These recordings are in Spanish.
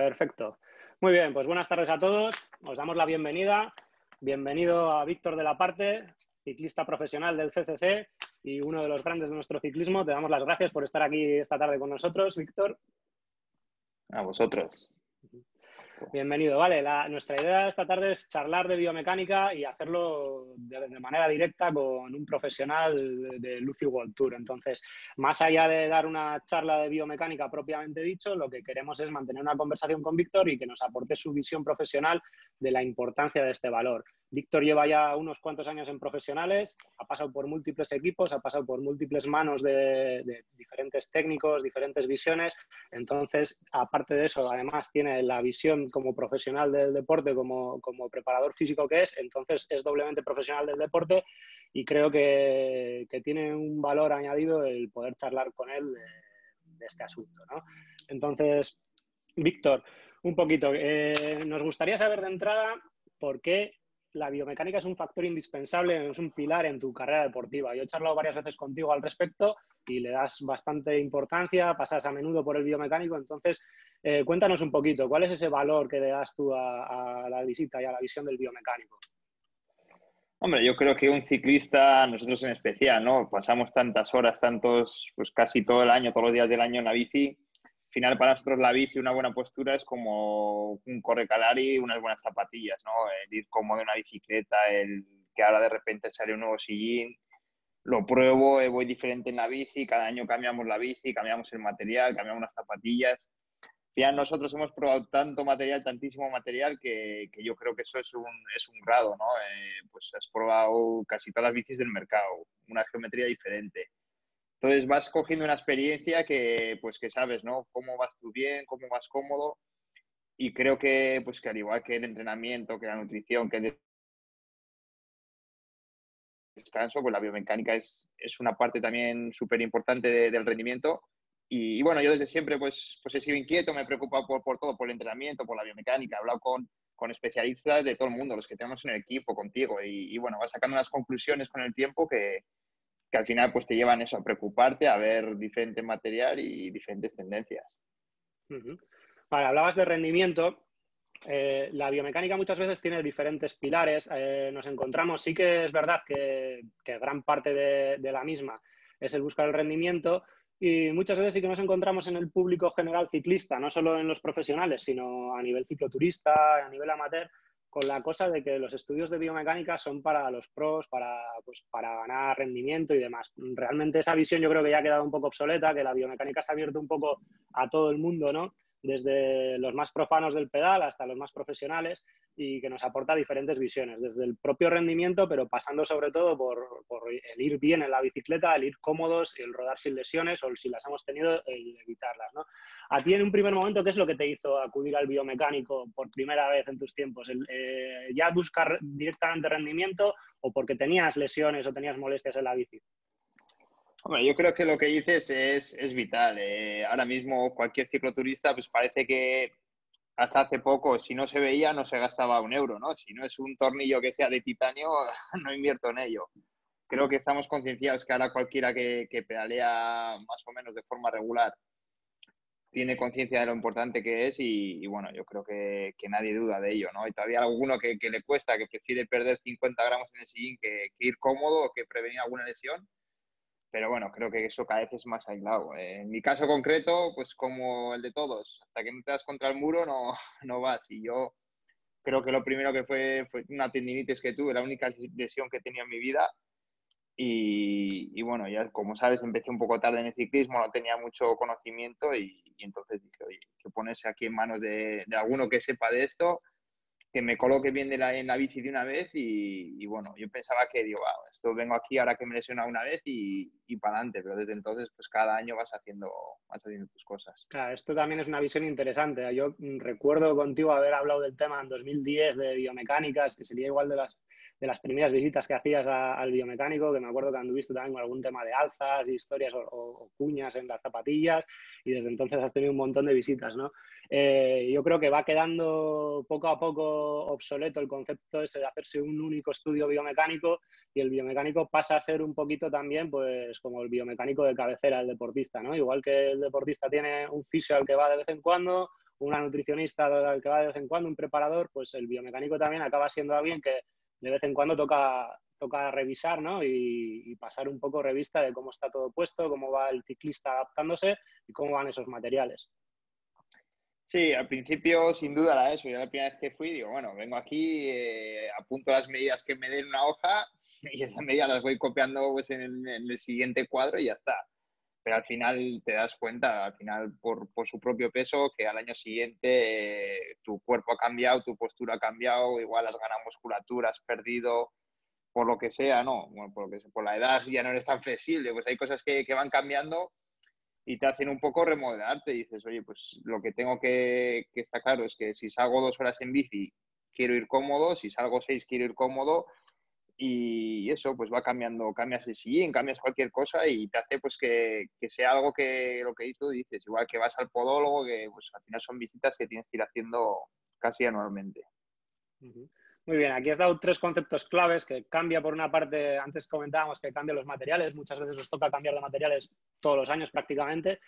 Perfecto. Muy bien, pues buenas tardes a todos. Os damos la bienvenida. Bienvenido a Víctor de la Parte, ciclista profesional del CCC y uno de los grandes de nuestro ciclismo. Te damos las gracias por estar aquí esta tarde con nosotros, Víctor. A vosotros. Bienvenido. Vale, nuestra idea esta tarde es charlar de biomecánica y hacerlo de manera directa con un profesional de UCI World Tour. Entonces, más allá de dar una charla de biomecánica propiamente dicho, lo que queremos es mantener una conversación con Víctor y que nos aporte su visión profesional de la importancia de este valor. Víctor lleva ya unos cuantos años en profesionales, ha pasado por múltiples equipos, ha pasado por múltiples manos de diferentes técnicos, diferentes visiones. Entonces, aparte de eso, además tiene la visión como profesional del deporte, como preparador físico que es, entonces es doblemente profesional del deporte y creo que tiene un valor añadido el poder charlar con él de este asunto, ¿no? Entonces, Víctor, un poquito, nos gustaría saber de entrada por qué la biomecánica es un factor indispensable, es un pilar en tu carrera deportiva. Yo he charlado varias veces contigo al respecto y le das bastante importancia, pasas a menudo por el biomecánico, entonces cuéntanos un poquito, ¿cuál es ese valor que le das tú a la visita y a la visión del biomecánico? Hombre, yo creo que un ciclista, nosotros en especial, ¿no? Pasamos tantas horas, pues casi todo el año, todos los días del año en la bici. Al final, para nosotros la bici, una buena postura es como un correcalari y unas buenas zapatillas, ¿no? El ir cómodo en una bicicleta, el que ahora de repente sale un nuevo sillín, lo pruebo, voy diferente en la bici, cada año cambiamos la bici, cambiamos el material, cambiamos las zapatillas. Ya nosotros hemos probado tanto material, tantísimo material, que yo creo que eso es un grado, ¿no? Pues has probado casi todas las bicis del mercado, una geometría diferente. Entonces vas cogiendo una experiencia pues que sabes, ¿no? Cómo vas tú bien, cómo vas cómodo. Y creo que al igual que el entrenamiento, que la nutrición, que el descanso, pues la biomecánica es una parte también súper importante del rendimiento. Y bueno, yo desde siempre pues he sido inquieto, me he preocupado por todo, por el entrenamiento, por la biomecánica, he hablado con especialistas de todo el mundo, los que tenemos en el equipo, contigo, y bueno, vas sacando unas conclusiones con el tiempo que al final pues te llevan eso, a preocuparte, a ver diferente material y diferentes tendencias. Vale, hablabas de rendimiento. La biomecánica muchas veces tiene diferentes pilares. Nos encontramos, sí que es verdad que gran parte de la misma es el buscar el rendimiento y muchas veces sí que nos encontramos en el público general ciclista, no solo en los profesionales, sino a nivel cicloturista, a nivel amateur, con la cosa de que los estudios de biomecánica son para los pros, para ganar rendimiento y demás. Realmente esa visión yo creo que ya ha quedado un poco obsoleta, que la biomecánica se ha abierto un poco a todo el mundo, ¿no? Desde los más profanos del pedal hasta los más profesionales y que nos aporta diferentes visiones, desde el propio rendimiento, pero pasando sobre todo por el ir bien en la bicicleta, el ir cómodos, el rodar sin lesiones o si las hemos tenido, el evitarlas, ¿no? A ti en un primer momento, ¿qué es lo que te hizo acudir al biomecánico por primera vez en tus tiempos? ¿Ya buscar directamente rendimiento o porque tenías lesiones o tenías molestias en la bici? Hombre, yo creo que lo que dices es vital. Ahora mismo cualquier cicloturista pues parece que hasta hace poco, si no se veía, no se gastaba un euro, ¿no? Si no es un tornillo que sea de titanio, no invierto en ello. Creo que estamos concienciados que ahora cualquiera que pedalea más o menos de forma regular tiene conciencia de lo importante que es y bueno, yo creo que nadie duda de ello, ¿no? Y todavía alguno que le cuesta, que prefiere perder 50 gramos en el sillín que ir cómodo o que prevenir alguna lesión. Pero bueno, creo que eso cada vez es más aislado. En mi caso concreto, pues como el de todos, hasta que no te das contra el muro no vas. Y yo creo que lo primero que fue una tendinitis que tuve, la única lesión que tenía en mi vida. Y bueno, ya como sabes, empecé un poco tarde en el ciclismo, no tenía mucho conocimiento y entonces dije, oye, que ponerse aquí en manos de alguno que sepa de esto, que me coloque bien en la bici de una vez y bueno, yo pensaba que digo, wow, esto vengo aquí ahora que me he lesionado una vez y para adelante, pero desde entonces pues cada año vas haciendo tus cosas. Claro, esto también es una visión interesante. Yo recuerdo contigo haber hablado del tema en 2010 de biomecánicas, que sería igual de las primeras visitas que hacías al biomecánico, que me acuerdo que anduviste también con algún tema de alzas, historias o cuñas en las zapatillas y desde entonces has tenido un montón de visitas, ¿no? Yo creo que va quedando poco a poco obsoleto el concepto ese de hacerse un único estudio biomecánico y el biomecánico pasa a ser un poquito también pues como el biomecánico de cabecera del deportista, ¿no? Igual que el deportista tiene un fisio al que va de vez en cuando, una nutricionista que va de vez en cuando, un preparador, pues el biomecánico también acaba siendo alguien que de vez en cuando toca revisar, ¿no? Y pasar un poco revista de cómo está todo puesto, cómo va el ciclista adaptándose y cómo van esos materiales. Sí, al principio sin duda era eso. Yo la primera vez que fui digo, bueno, vengo aquí, apunto las medidas que me den una hoja y esas medidas las voy copiando pues, en el siguiente cuadro y ya está. Pero al final te das cuenta, al final por su propio peso, que al año siguiente tu cuerpo ha cambiado, tu postura ha cambiado, igual has ganado musculatura, has perdido, por lo que sea, ¿no? Bueno, por la edad ya no eres tan flexible, pues hay cosas que van cambiando y te hacen un poco remodelarte. Y dices, oye, pues lo que tengo que estar claro es que si salgo 2 horas en bici, quiero ir cómodo, si salgo 6, quiero ir cómodo, y eso pues va cambiando, cambias el sillín, cambias cualquier cosa y te hace pues que sea algo que lo que tú dices, igual que vas al podólogo, que pues al final son visitas que tienes que ir haciendo casi anualmente. Muy bien, aquí has dado 3 conceptos claves que cambia por una parte, antes comentábamos que cambian los materiales, muchas veces os toca cambiar de materiales todos los años prácticamente,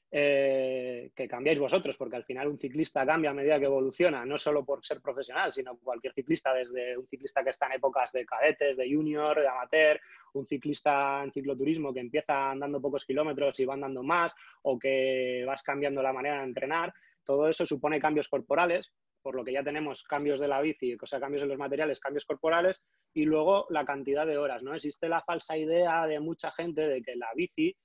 que cambiáis vosotros, porque al final un ciclista cambia a medida que evoluciona, no solo por ser profesional, sino cualquier ciclista, desde un ciclista que está en épocas de cadetes, de junior, de amateur, un ciclista en cicloturismo que empieza andando pocos kilómetros y va andando más, o que vas cambiando la manera de entrenar. Todo eso supone cambios corporales, por lo que ya tenemos cambios de la bici, o sea, cambios en los materiales, cambios corporales, y luego la cantidad de horas, ¿no? Existe la falsa idea de mucha gente de que la bici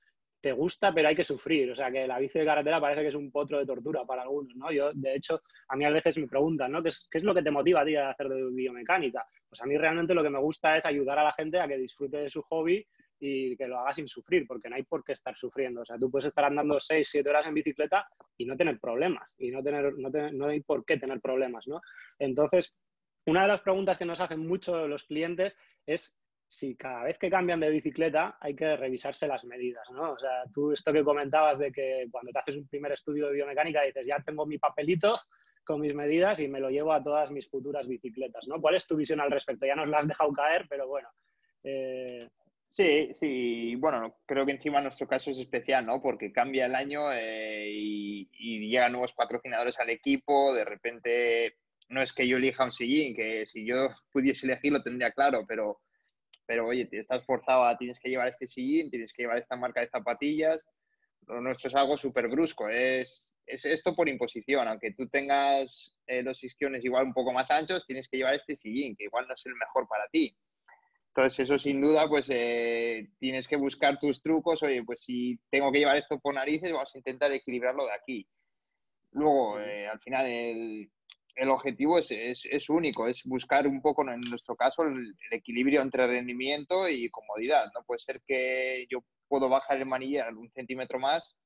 te gusta, pero hay que sufrir. O sea, que la bici de carretera parece que es un potro de tortura para algunos, ¿no? Yo, de hecho, a mí a veces me preguntan, ¿no? ¿Qué es lo que te motiva a ti a hacer de biomecánica? Pues a mí realmente lo que me gusta es ayudar a la gente a que disfrute de su hobby y que lo haga sin sufrir, porque no hay por qué estar sufriendo. O sea, tú puedes estar andando 6, 7 horas en bicicleta y no tener problemas, y no hay por qué tener problemas, ¿no? Entonces, una de las preguntas que nos hacen mucho los clientes es si cada vez que cambian de bicicleta hay que revisarse las medidas, ¿no? O sea, tú esto que comentabas de que cuando te haces un primer estudio de biomecánica dices, ya tengo mi papelito con mis medidas y me lo llevo a todas mis futuras bicicletas, ¿no? ¿Cuál es tu visión al respecto? Ya nos la has dejado caer, pero bueno. Sí, bueno, creo que encima nuestro caso es especial, ¿no? Porque cambia el año y llegan nuevos patrocinadores al equipo, de repente no es que yo elija un sillín, que si yo pudiese elegir lo tendría claro, pero oye, te estás forzado a tienes que llevar este sillín, tienes que llevar esta marca de zapatillas. Lo nuestro es algo súper brusco, es esto por imposición, aunque tú tengas los isquiones igual un poco más anchos, tienes que llevar este sillín, que igual no es el mejor para ti. Entonces, eso sin duda, pues tienes que buscar tus trucos. Oye, pues si tengo que llevar esto por narices, vamos a intentar equilibrarlo de aquí. Luego, al final, el objetivo es único, es buscar un poco, en nuestro caso, el equilibrio entre rendimiento y comodidad. No puede ser que yo puedo bajar el manillar 1 centímetro más,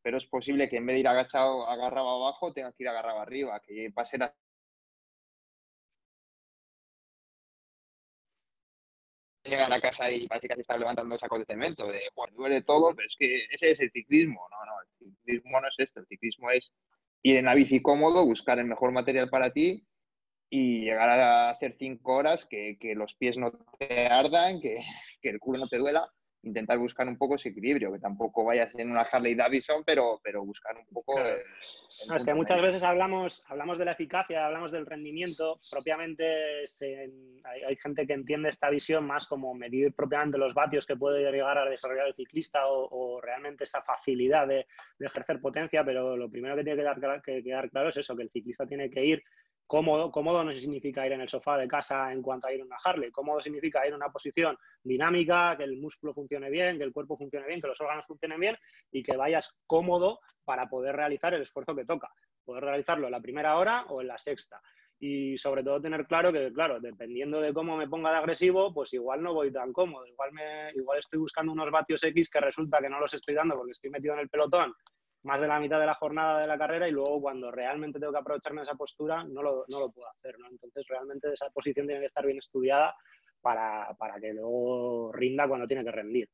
pero es posible que en vez de ir agachado, agarrado abajo, tenga que ir agarrado arriba, que va a ser llegar a casa y parece que se está levantando sacos de cemento, de, bueno, duele todo, pero es que ese es el ciclismo. No, el ciclismo no es esto, el ciclismo es ir en la bici cómodo, buscar el mejor material para ti y llegar a hacer 5 horas, que los pies no te ardan, que el culo no te duela, intentar buscar un poco ese equilibrio, que tampoco vayas en una Harley Davidson, pero buscar un poco Claro. el No, es que punto muchas medio. veces hablamos de la eficacia, hablamos del rendimiento. Propiamente hay gente que entiende esta visión más como medir propiamente los vatios que puede llegar a desarrollar el ciclista o realmente esa facilidad de ejercer potencia, pero lo primero que tiene que quedar claro es eso, que el ciclista tiene que ir cómodo. Cómodo no significa ir en el sofá de casa en cuanto a ir en una Harley. Cómodo significa ir en una posición dinámica, que el músculo funcione bien, que el cuerpo funcione bien, que los órganos funcionen bien y que vayas cómodo para poder realizar el esfuerzo que toca, poder realizarlo en la primera hora o en la sexta. Y sobre todo tener claro que, claro, dependiendo de cómo me ponga de agresivo, pues igual no voy tan cómodo, igual estoy buscando unos vatios X que resulta que no los estoy dando porque estoy metido en el pelotón más de la mitad de la jornada de la carrera y luego cuando realmente tengo que aprovecharme de esa postura no lo puedo hacer, ¿no? Entonces realmente esa posición tiene que estar bien estudiada para que luego rinda cuando tiene que rendir.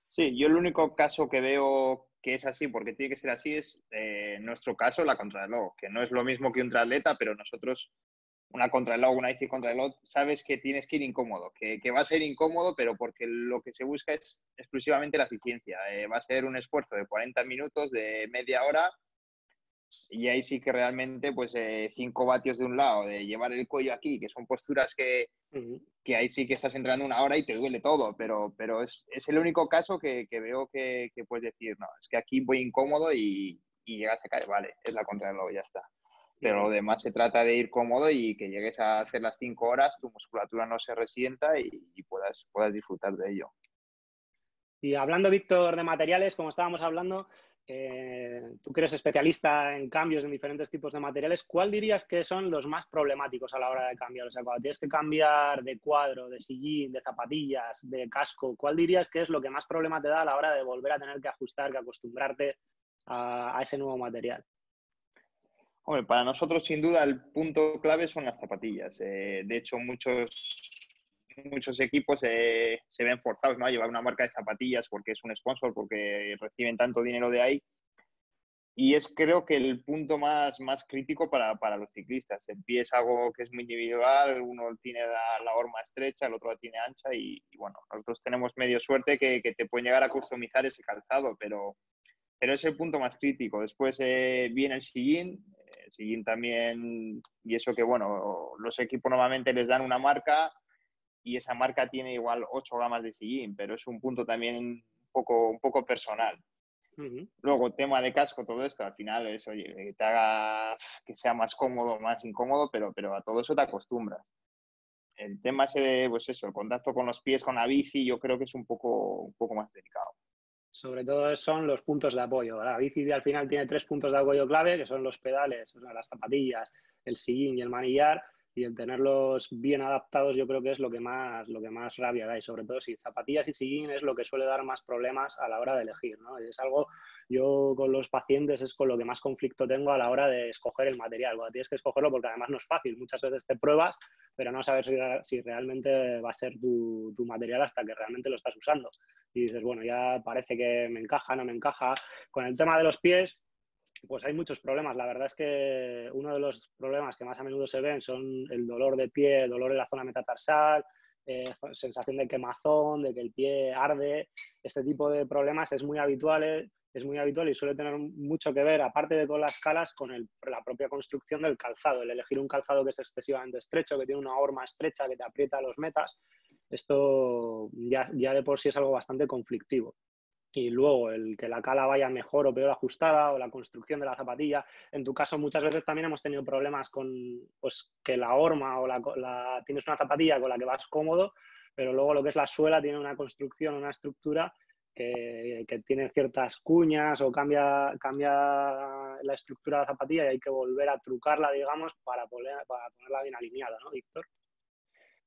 Sí, yo el único caso que veo que es así, porque tiene que ser así, es en nuestro caso la contrarreloj, que no es lo mismo que un triatleta, pero nosotros una contrarreloj, una bici contrarreloj, sabes que tienes que ir incómodo, que va a ser incómodo, pero porque lo que se busca es exclusivamente la eficiencia. Va a ser un esfuerzo de 40 minutos, de media hora, Y ahí sí que realmente, pues 5 vatios de un lado, de llevar el cuello aquí, que son posturas que ahí sí que estás entrando 1 hora y te duele todo, pero es el único caso que veo que puedes decir, no, es que aquí voy incómodo y llegas a caer, vale, es la contrarreloj, ya está. Pero lo demás se trata de ir cómodo y que llegues a hacer las 5 horas, tu musculatura no se resienta y puedas disfrutar de ello. Y hablando, Víctor, de materiales, como estábamos hablando, tú que eres especialista en cambios en diferentes tipos de materiales, ¿cuál dirías que son los más problemáticos a la hora de cambiar? O sea, cuando tienes que cambiar de cuadro, de sillín, de zapatillas, de casco, ¿cuál dirías que es lo que más problema te da a la hora de volver a tener que ajustar, que acostumbrarte a ese nuevo material? Hombre, para nosotros sin duda el punto clave son las zapatillas. De hecho, muchos equipos se ven forzados, ¿no?, a llevar una marca de zapatillas porque es un sponsor, porque reciben tanto dinero de ahí. Y es, creo que, el punto más crítico para los ciclistas. El pie es algo que es muy individual, uno tiene la horma estrecha, el otro la tiene ancha y bueno, nosotros tenemos medio suerte que te pueden llegar a customizar ese calzado, pero es el punto más crítico. Después viene el sillín también, y eso que, bueno, los equipos normalmente les dan una marca y esa marca tiene igual 8 gamas de sillín, pero es un punto también un poco personal. Luego, tema de casco, todo esto, al final es, oye, que te haga que sea más cómodo, más incómodo, pero a todo eso te acostumbras. El tema ese de, pues eso, el contacto con los pies, con la bici, yo creo que es un poco más delicado. Sobre todo son los puntos de apoyo. La bici al final tiene 3 puntos de apoyo clave, que son los pedales, o sea, las zapatillas, el sillín y el manillar, y el tenerlos bien adaptados yo creo que es lo que más rabia da, y sobre todo si zapatillas y sillín es lo que suele dar más problemas a la hora de elegir, ¿no? Es algo, yo con los pacientes es con lo que más conflicto tengo a la hora de escoger el material. Bueno, tienes que escogerlo porque además no es fácil, muchas veces te pruebas, pero no sabes si realmente va a ser tu material hasta que realmente lo estás usando. Y dices, bueno, ya parece que me encaja, no me encaja. Con el tema de los pies, pues hay muchos problemas. La verdad es que uno de los problemas que más a menudo se ven son el dolor de pie, dolor en la zona metatarsal, sensación de quemazón, de que el pie arde. Este tipo de problemas es muy habitual y suele tener mucho que ver, aparte de con las calas, con la propia construcción del calzado. El elegir un calzado que es excesivamente estrecho, que tiene una horma estrecha, que te aprieta los metas, esto ya de por sí es algo bastante conflictivo. Y luego el que la cala vaya mejor o peor ajustada, o la construcción de la zapatilla. En tu caso, muchas veces también hemos tenido problemas con, pues, que la horma o tienes una zapatilla con la que vas cómodo, pero luego lo que es la suela tiene una construcción, una estructura que tiene ciertas cuñas o cambia la estructura de la zapatilla y hay que volver a trucarla, digamos, para ponerla bien alineada, ¿no, Víctor?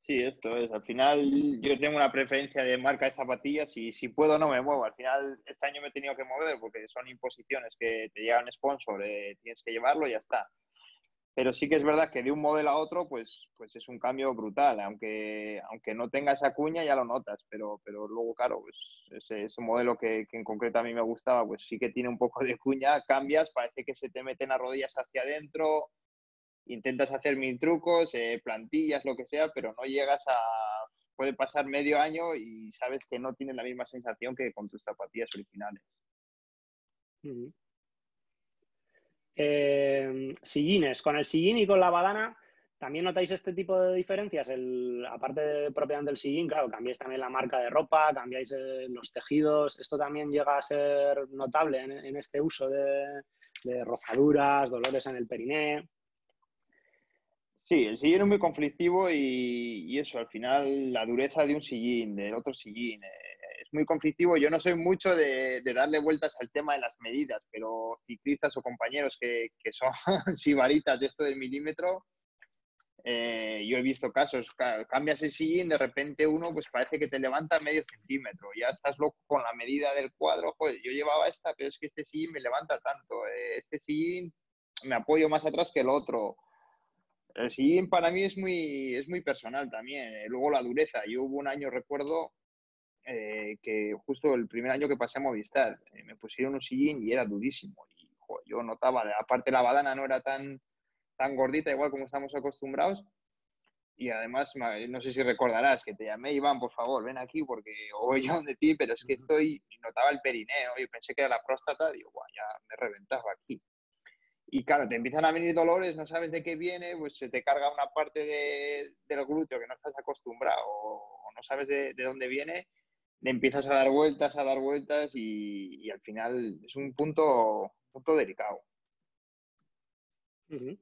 Sí, esto es. Al final yo tengo una preferencia de marca de zapatillas y si puedo no me muevo. Al final este año me he tenido que mover porque son imposiciones que te llega un sponsor, tienes que llevarlo y ya está. Pero sí que es verdad que de un modelo a otro pues es un cambio brutal. Aunque no tenga esa cuña ya lo notas, pero luego, claro, pues ese modelo que en concreto a mí me gustaba, pues sí que tiene un poco de cuña, cambias, parece que se te meten las rodillas hacia adentro. Intentas hacer 1000 trucos, plantillas, lo que sea, pero no llegas a... Puede pasar medio año y sabes que no tienes la misma sensación que con tus zapatillas originales. Sillines. Con el sillín y con la badana, ¿también notáis este tipo de diferencias? Aparte propiamente del sillín, claro, cambiáis también la marca de ropa, cambiáis los tejidos. ¿Esto también llega a ser notable en este uso de rozaduras, dolores en el periné? Sí, el sillín es muy conflictivo y eso, al final la dureza de un sillín, del otro sillín, es muy conflictivo. Yo no soy mucho de darle vueltas al tema de las medidas, pero ciclistas o compañeros que son sibaritas de esto del milímetro, yo he visto casos, cambias el sillín, de repente uno pues parece que te levanta medio centímetro, ya estás loco con la medida del cuadro, joder, yo llevaba esta, pero es que este sillín me levanta tanto, este sillín me apoyo más atrás que el otro. El sillín para mí es muy personal también. Luego la dureza. Yo hubo un año, recuerdo, que justo el primer año que pasé a Movistar, me pusieron un sillín y era durísimo. Y joder, yo notaba, aparte la badana no era tan gordita, igual como estamos acostumbrados. Y además, no sé si recordarás que te llamé, Iván, por favor, ven aquí porque o voy yo donde ti, pero es que notaba el perineo y pensé que era la próstata, digo, guau, ya me reventaba aquí. Y claro, te empiezan a venir dolores, no sabes de qué viene, pues se te carga una parte del glúteo que no estás acostumbrado o no sabes de dónde viene, le empiezas a dar vueltas y al final es un punto delicado. Uh-huh.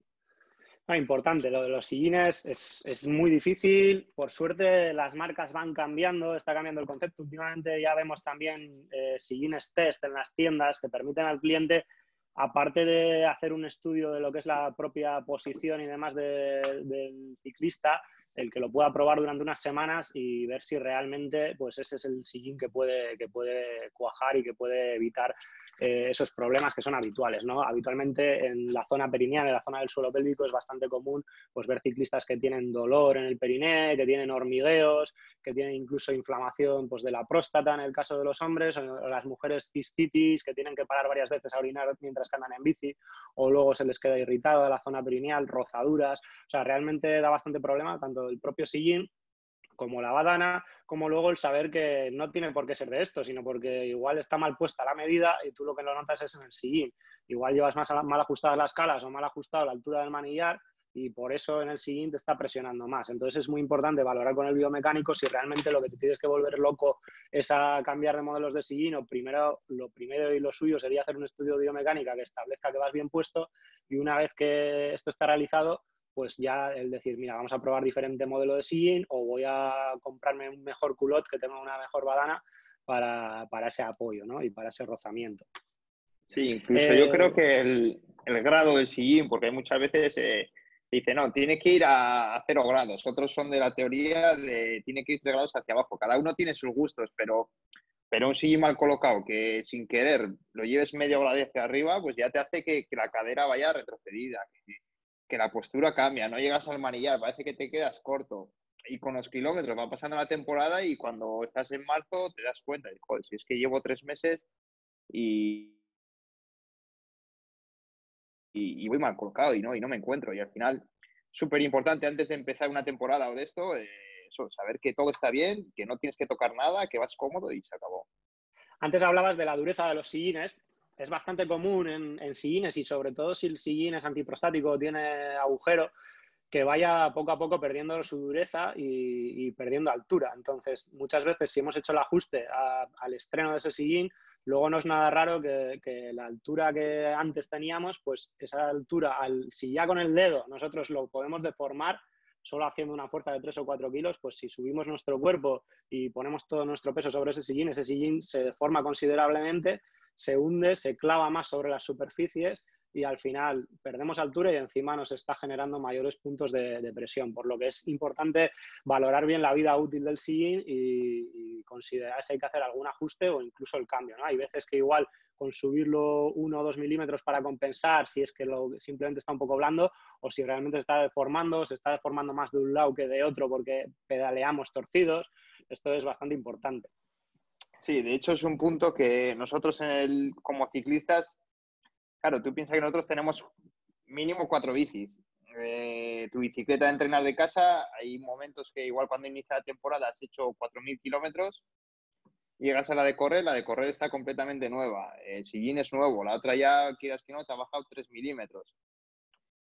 Importante, lo de los sillines es muy difícil. Por suerte las marcas van cambiando, está cambiando el concepto. Últimamente ya vemos también sillines test en las tiendas que permiten al cliente, aparte de hacer un estudio de lo que es la propia posición y demás del ciclista, el que lo pueda probar durante unas semanas y ver si realmente pues ese es el sillín que puede cuajar y que puede evitar esos problemas que son habituales, ¿no? Habitualmente en la zona perineal, en la zona del suelo pélvico, es bastante común pues, ver ciclistas que tienen dolor en el periné, que tienen hormigueos, que tienen incluso inflamación pues, de la próstata en el caso de los hombres, o las mujeres cistitis, que tienen que parar varias veces a orinar mientras que andan en bici, o luego se les queda irritada la zona perineal, rozaduras. O sea, realmente da bastante problema tanto el propio sillín como la badana, como luego el saber que no tiene por qué ser de esto, sino porque igual está mal puesta la medida y tú lo que lo notas es en el sillín. Igual llevas mal ajustadas las calas o mal ajustado la altura del manillar y por eso en el sillín te está presionando más. Entonces es muy importante valorar con el biomecánico si realmente lo que te tienes que volver loco es a cambiar de modelos de sillín o lo primero y lo suyo sería hacer un estudio de biomecánica que establezca que vas bien puesto y una vez que esto está realizado, pues ya el decir, mira, vamos a probar diferente modelo de sillín o voy a comprarme un mejor culot que tenga una mejor badana para ese apoyo, ¿no? Y para ese rozamiento. Sí, incluso yo creo que el grado del sillín, porque hay muchas veces dice, no, tiene que ir a 0 grados. Otros son de la teoría de tiene que ir 3 grados hacia abajo. Cada uno tiene sus gustos, pero un sillín mal colocado que sin querer lo lleves medio grado hacia arriba, pues ya te hace que la cadera vaya retrocedida, que la postura cambia, no llegas al manillar, parece que te quedas corto. Y con los kilómetros va pasando la temporada y cuando estás en marzo te das cuenta, joder, si es que llevo 3 meses y voy mal colocado y no me encuentro. Y al final, súper importante antes de empezar una temporada o de esto, eso, saber que todo está bien, que no tienes que tocar nada, que vas cómodo y se acabó. Antes hablabas de la dureza de los sillines. Es bastante común en sillines y sobre todo si el sillín es antiprostático o tiene agujero, que vaya poco a poco perdiendo su dureza y perdiendo altura. Entonces, muchas veces si hemos hecho el ajuste al estreno de ese sillín, luego no es nada raro que la altura que antes teníamos, pues esa altura, si ya con el dedo nosotros lo podemos deformar, solo haciendo una fuerza de 3 o 4 kilos, pues si subimos nuestro cuerpo y ponemos todo nuestro peso sobre ese sillín se deforma considerablemente, se hunde, se clava más sobre las superficies y al final perdemos altura y encima nos está generando mayores puntos de presión, por lo que es importante valorar bien la vida útil del sillín y considerar si hay que hacer algún ajuste o incluso el cambio, ¿no? Hay veces que igual con subirlo 1 o 2 milímetros para compensar si es que simplemente está un poco blando o si realmente se está deformando más de un lado que de otro porque pedaleamos torcidos. Esto es bastante importante. Sí, de hecho es un punto que nosotros como ciclistas, claro, tú piensas que nosotros tenemos mínimo 4 bicis. Tu bicicleta de entrenar de casa, hay momentos que igual cuando inicia la temporada has hecho 4.000 kilómetros, llegas a la de correr está completamente nueva. El sillín es nuevo, la otra ya, quieras que no, te ha bajado 3 milímetros.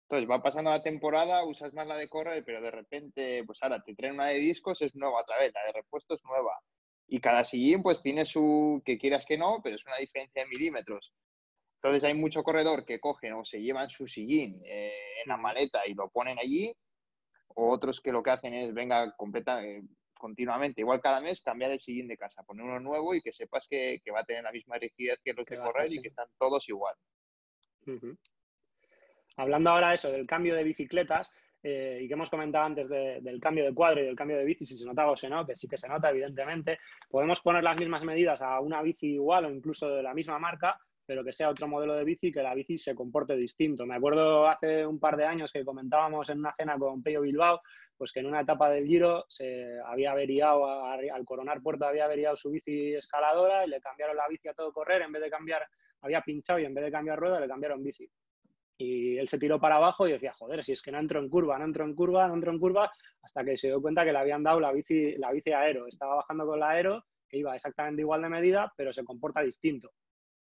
Entonces va pasando la temporada, usas más la de correr, pero de repente, pues ahora te traen una de discos, es nueva otra vez, la de repuesto es nueva. Y cada sillín pues tiene su, que quieras que no, pero es una diferencia de milímetros. Entonces hay mucho corredor que cogen o se llevan su sillín en la maleta y lo ponen allí, o otros que lo que hacen es, venga, continuamente, igual cada mes, cambiar el sillín de casa, poner uno nuevo y que sepas que va a tener la misma rigidez que los de correr y que están todos igual. Hablando ahora eso del cambio de bicicletas y que hemos comentado antes del cambio de cuadro y del cambio de bici, si se notaba o se no, que sí que se nota, evidentemente, podemos poner las mismas medidas a una bici igual o incluso de la misma marca, pero que sea otro modelo de bici, que la bici se comporte distinto. Me acuerdo hace un par de años que comentábamos en una cena con Pello Bilbao, pues que en una etapa del Giro se había averiado, al coronar Puerta había averiado su bici escaladora y le cambiaron la bici a todo correr, en vez de cambiar, había pinchado y en vez de cambiar rueda le cambiaron bici. Y él se tiró para abajo y decía, joder, si es que no entro en curva, hasta que se dio cuenta que le habían dado la bici aero. Estaba bajando con la aero, que iba exactamente igual de medida, pero se comporta distinto.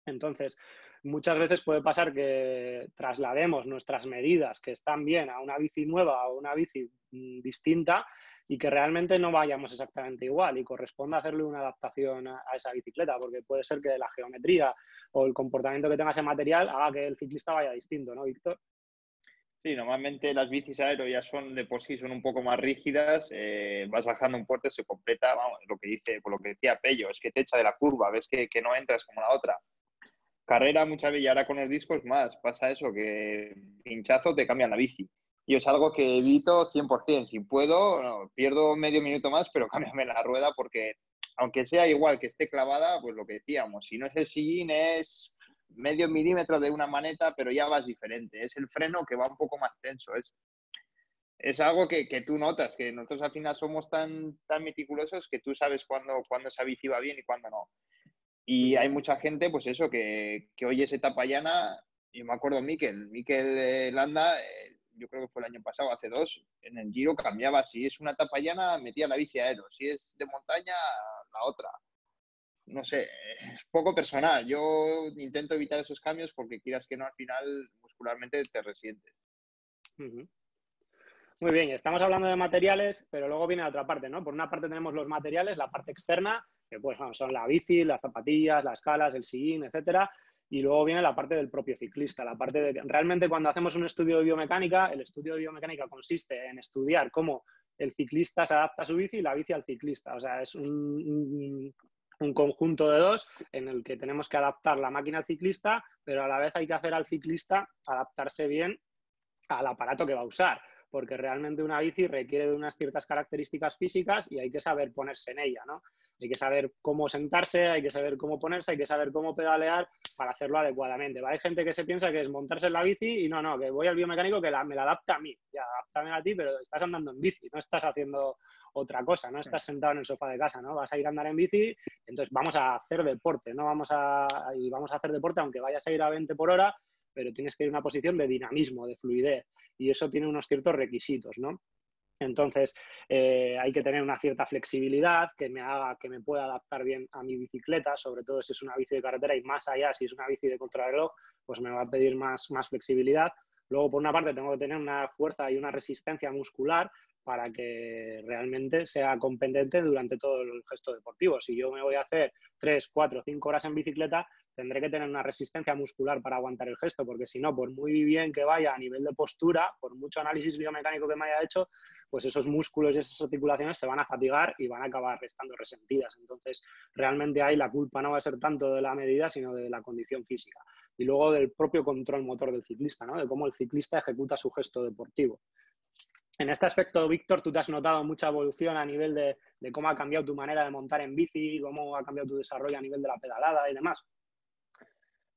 Entonces, muchas veces puede pasar que traslademos nuestras medidas que están bien a una bici nueva o una bici distinta y que realmente no vayamos exactamente igual y corresponda hacerle una adaptación a esa bicicleta, porque puede ser que la geometría o el comportamiento que tenga ese material haga que el ciclista vaya distinto, ¿no, Víctor? Sí, normalmente las bicis aero ya son de por sí, son un poco más rígidas, vas bajando un puerto, se completa, vamos, lo que dice, por lo que decía Pello, es que te echa de la curva, ves que no entras como la otra. Carrera muchas veces, y ahora con los discos más, pasa eso, que pinchazo te cambian la bici. Y es algo que evito 100%. Si puedo, no, pierdo medio minuto más, pero cámbiame la rueda porque, aunque sea igual que esté clavada, pues lo que decíamos, si no es el sillín, es medio milímetro de una maneta, pero ya vas diferente. Es el freno que va un poco más tenso. Es algo que tú notas, que nosotros al final somos tan meticulosos que tú sabes cuándo esa bici va bien y cuándo no. Y hay mucha gente, pues eso, que oye esa etapa llana. Y me acuerdo Mikel Landa, yo creo que fue el año pasado, hace 2, en el Giro cambiaba. Si es una etapa llana, metía la bici aero. Si es de montaña, la otra. No sé, es poco personal. Yo intento evitar esos cambios porque quieras que no, al final muscularmente te resientes. Uh-huh. Muy bien, estamos hablando de materiales, pero luego viene la otra parte, ¿no? Por una parte tenemos los materiales, la parte externa, que pues bueno, son la bici, las zapatillas, las calas, el sillín, etcétera. Y luego viene la parte del propio ciclista, la parte de realmente cuando hacemos un estudio de biomecánica, el estudio de biomecánica consiste en estudiar cómo el ciclista se adapta a su bici y la bici al ciclista. O sea, es un conjunto de dos en el que tenemos que adaptar la máquina al ciclista, pero a la vez hay que hacer al ciclista adaptarse bien al aparato que va a usar, porque realmente una bici requiere de unas ciertas características físicas y hay que saber ponerse en ella, ¿no? Hay que saber cómo sentarse, hay que saber cómo ponerse, hay que saber cómo pedalear para hacerlo adecuadamente. ¿Va? Hay gente que se piensa que es montarse en la bici y no, que voy al biomecánico que me la adapta a mí. Ya, adáptame a ti, pero estás andando en bici, no estás haciendo otra cosa, no estás sentado en el sofá de casa, ¿no? Vas a ir a andar en bici, entonces vamos a hacer deporte, ¿no? Vamos a hacer deporte aunque vayas a ir a 20 por hora, pero tienes que ir a una posición de dinamismo, de fluidez, y eso tiene unos ciertos requisitos, ¿no? Entonces, hay que tener una cierta flexibilidad que me haga que me pueda adaptar bien a mi bicicleta, sobre todo si es una bici de carretera y más allá, si es una bici de contrarreloj, pues me va a pedir más flexibilidad. Luego, por una parte, tengo que tener una fuerza y una resistencia muscular para que realmente sea competente durante todo el gesto deportivo. Si yo me voy a hacer 3, 4, 5 horas en bicicleta, tendré que tener una resistencia muscular para aguantar el gesto, porque si no, por muy bien que vaya a nivel de postura, por mucho análisis biomecánico que me haya hecho, pues esos músculos y esas articulaciones se van a fatigar y van a acabar estando resentidas. Entonces, realmente ahí la culpa no va a ser tanto de la medida, sino de la condición física. Y luego del propio control motor del ciclista, ¿no? De cómo el ciclista ejecuta su gesto deportivo. En este aspecto, Víctor, ¿tú te has notado mucha evolución a nivel de cómo ha cambiado tu manera de montar en bici, cómo ha cambiado tu desarrollo a nivel de la pedalada y demás?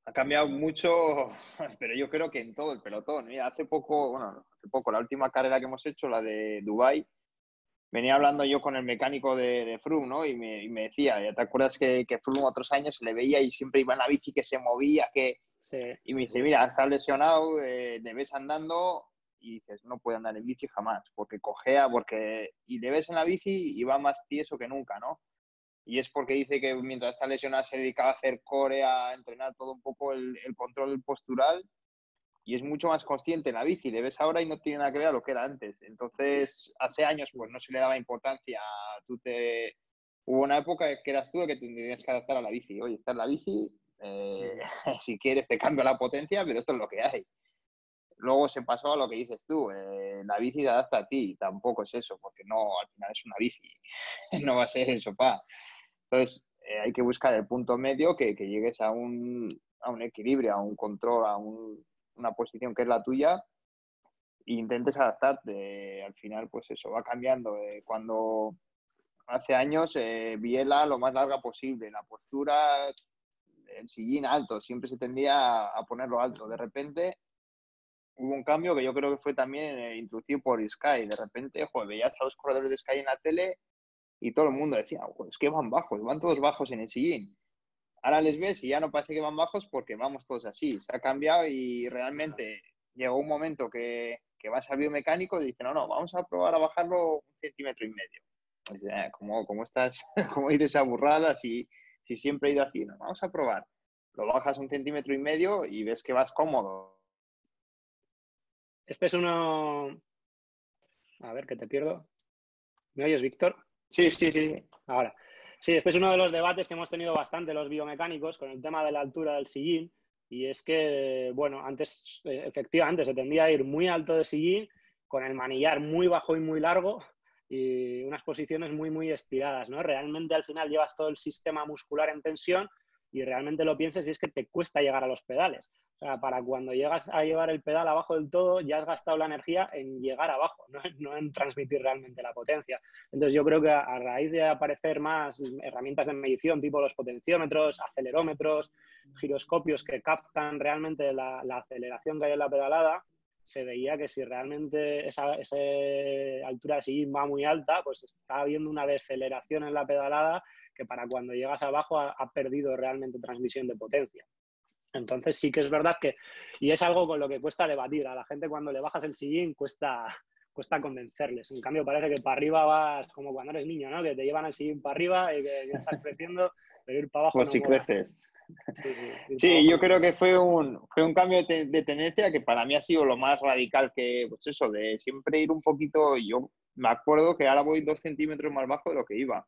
Ha cambiado mucho, pero yo creo que en todo el pelotón. Mira, hace poco, la última carrera que hemos hecho, la de Dubái, venía hablando yo con el mecánico de Froome, ¿no? Y me decía, ¿ya te acuerdas que Froome otros años se le veía y siempre iba en la bici, que se movía, que... Sí. Y me dice, mira, está lesionado, le ves andando y dices, no puede andar en bici jamás, porque cojea, y le ves en la bici y va más tieso que nunca, ¿no? Y es porque dice que mientras está lesionado se dedicaba a hacer core, a entrenar todo un poco el control postural, y es mucho más consciente en la bici. Le ves ahora y no tiene nada que ver a lo que era antes. Entonces, hace años pues no se le daba importancia. Hubo una época que eras tú el que te tenías que adaptar a la bici. Oye, está en la bici, si quieres te cambio la potencia, pero esto es lo que hay. Luego se pasó a lo que dices tú, la bici se adapta a ti, tampoco es eso, porque no, al final es una bici, no va a ser el sofá. Entonces, hay que buscar el punto medio que llegues a un equilibrio, a un control, una posición que es la tuya e intentes adaptarte. Al final, pues eso va cambiando. Cuando hace años, biela lo más larga posible, la postura, el sillín alto, siempre se tendía a ponerlo alto. De repente hubo un cambio que yo creo que fue también introducido por Sky. De repente, joder, veías a los corredores de Sky en la tele y todo el mundo decía, es que van bajos, van todos bajos en el sillín. Ahora les ves y ya no parece que van bajos porque vamos todos así. Se ha cambiado y realmente llegó un momento que vas al biomecánico y dice, no, vamos a probar a bajarlo 1,5 centímetros. Pues, ¿cómo estás? ¿Cómo dices esa burrada si siempre he ido así? No, vamos a probar. lo bajas 1,5 cm y ves que vas cómodo. Este es uno... A ver, que te pierdo. ¿Me oyes, Víctor? Sí, sí, sí. Ahora. Sí, este es uno de los debates que hemos tenido bastante los biomecánicos con el tema de la altura del sillín. Y es que, bueno, antes efectivamente se tendía a ir muy alto de sillín, con el manillar muy bajo y muy largo y unas posiciones muy, muy estiradas, ¿no? Realmente al final llevas todo el sistema muscular en tensión y realmente lo piensas y es que te cuesta llegar a los pedales. O sea, para cuando llegas a llevar el pedal abajo del todo, ya has gastado la energía en llegar abajo, no en transmitir realmente la potencia. Entonces yo creo que a raíz de aparecer más herramientas de medición, tipo los potenciómetros, acelerómetros, giroscopios que captan realmente la aceleración que hay en la pedalada, se veía que si realmente esa altura de sillín va muy alta, pues está habiendo una deceleración en la pedalada que para cuando llegas abajo ha perdido realmente transmisión de potencia. Entonces sí que es verdad que, y es algo con lo que cuesta debatir, a la gente cuando le bajas el sillín cuesta convencerles. En cambio parece que para arriba vas como cuando eres niño, ¿no? Que te llevan el sillín para arriba y que estás creciendo, pero ir para abajo Pues no si mola. creces. Sí, ir para Sí, abajo yo no creo mola. que fue un cambio de tendencia que para mí ha sido lo más radical que, pues eso, de siempre ir un poquito. Yo me acuerdo que ahora voy 2 cm más bajo de lo que iba.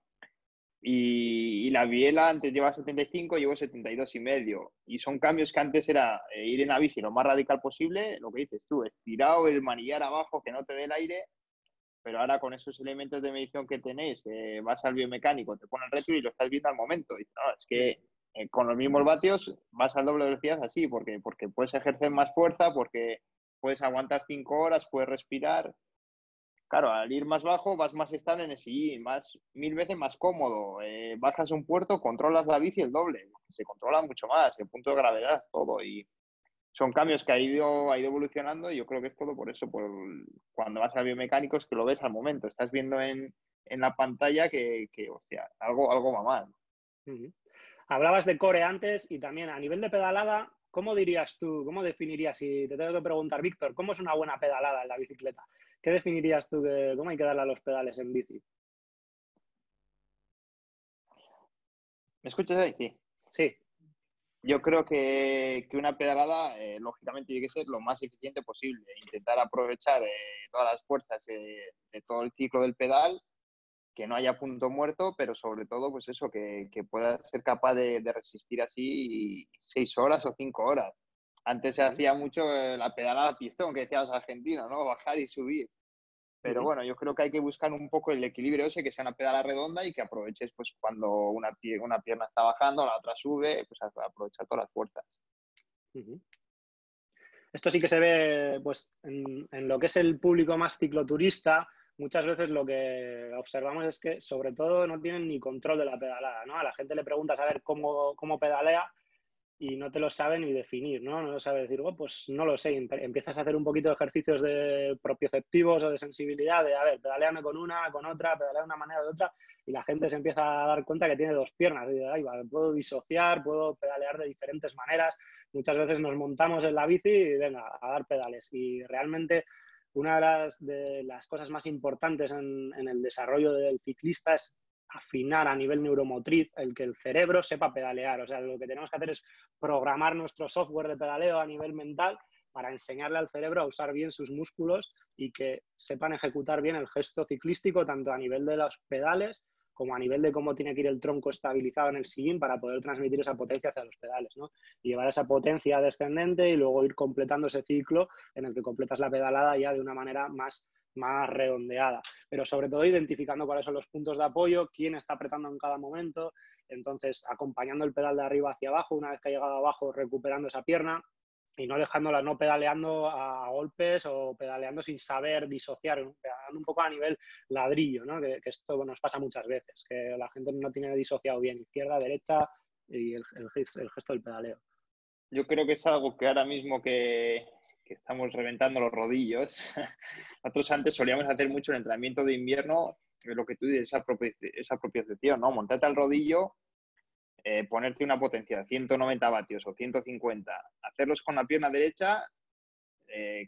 Y la biela antes lleva 75, llevo 72,5. Y son cambios que antes era ir en la bici lo más radical posible, lo que dices tú, estirado, el manillar abajo, que no te dé el aire. Pero ahora con esos elementos de medición que tenéis, vas al biomecánico, te pone el retro y lo estás viendo al momento. Y no, es que con los mismos vatios vas a doble velocidad así, porque puedes ejercer más fuerza, porque puedes aguantar 5 horas, puedes respirar. Claro, al ir más bajo vas más estable en el sillín, más 1000 veces más cómodo. Bajas un puerto, controlas la bici el doble, se controla mucho más, el punto de gravedad, todo. Y son cambios que ha ido evolucionando y yo creo que es todo por eso, cuando vas a biomecánicos que lo ves al momento, estás viendo en la pantalla que hostia, algo va mal. Hablabas de core antes y también a nivel de pedalada, ¿cómo dirías tú, cómo definirías, si te tengo que preguntar, Víctor, ¿cómo es una buena pedalada en la bicicleta? ¿Qué definirías tú de cómo hay que darle a los pedales en bici? ¿Me escuchas ahí? Sí. Sí. Yo creo que una pedalada, lógicamente, tiene que ser lo más eficiente posible. Intentar aprovechar todas las fuerzas de todo el ciclo del pedal, que no haya punto muerto, pero sobre todo, pues eso, que puedas ser capaz de resistir así 6 horas o 5 horas. Antes se hacía mucho la pedalada a pistón, que decían los argentinos, ¿no? Bajar y subir. Pero bueno, yo creo que hay que buscar un poco el equilibrio ese, que sea una pedala redonda y que aproveches pues cuando una pierna está bajando, la otra sube, pues aprovechar todas las fuerzas. Esto sí que se ve pues, en lo que es el público más cicloturista. Muchas veces lo que observamos es que sobre todo no tienen ni control de la pedalada, ¿no? A la gente le preguntas a ver cómo pedalea y no te lo sabe ni definir, ¿no? No lo sabe decir, oh, pues no lo sé. Empiezas a hacer un poquito de ejercicios de propioceptivos o de sensibilidad, de, a ver, pedaleame con una, con otra, pedalea de una manera o de otra, y la gente se empieza a dar cuenta que tiene dos piernas. Y dice, ay, vale, puedo disociar, puedo pedalear de diferentes maneras. Muchas veces nos montamos en la bici y venga, a dar pedales. Y realmente una de las cosas más importantes en el desarrollo del ciclista es afinar a nivel neuromotriz el que el cerebro sepa pedalear. O sea, lo que tenemos que hacer es programar nuestro software de pedaleo a nivel mental para enseñarle al cerebro a usar bien sus músculos y que sepan ejecutar bien el gesto ciclístico, tanto a nivel de los pedales como a nivel de cómo tiene que ir el tronco estabilizado en el sillín para poder transmitir esa potencia hacia los pedales, ¿no? Y llevar esa potencia descendente y luego ir completando ese ciclo en el que completas la pedalada ya de una manera más redondeada, pero sobre todo identificando cuáles son los puntos de apoyo, quién está apretando en cada momento, entonces acompañando el pedal de arriba hacia abajo, una vez que ha llegado abajo recuperando esa pierna y no dejándola, no pedaleando a golpes o pedaleando sin saber disociar, pedaleando un poco a nivel ladrillo, ¿no? Que esto nos pasa muchas veces, que la gente no tiene disociado bien izquierda, derecha y el gesto del pedaleo. Yo creo que es algo que ahora mismo que estamos reventando los rodillos. Nosotros antes solíamos hacer mucho el entrenamiento de invierno, lo que tú dices, esa propiocepción, ¿no? Montarte al rodillo, ponerte una potencia de 190 vatios o 150, hacerlos con la pierna derecha,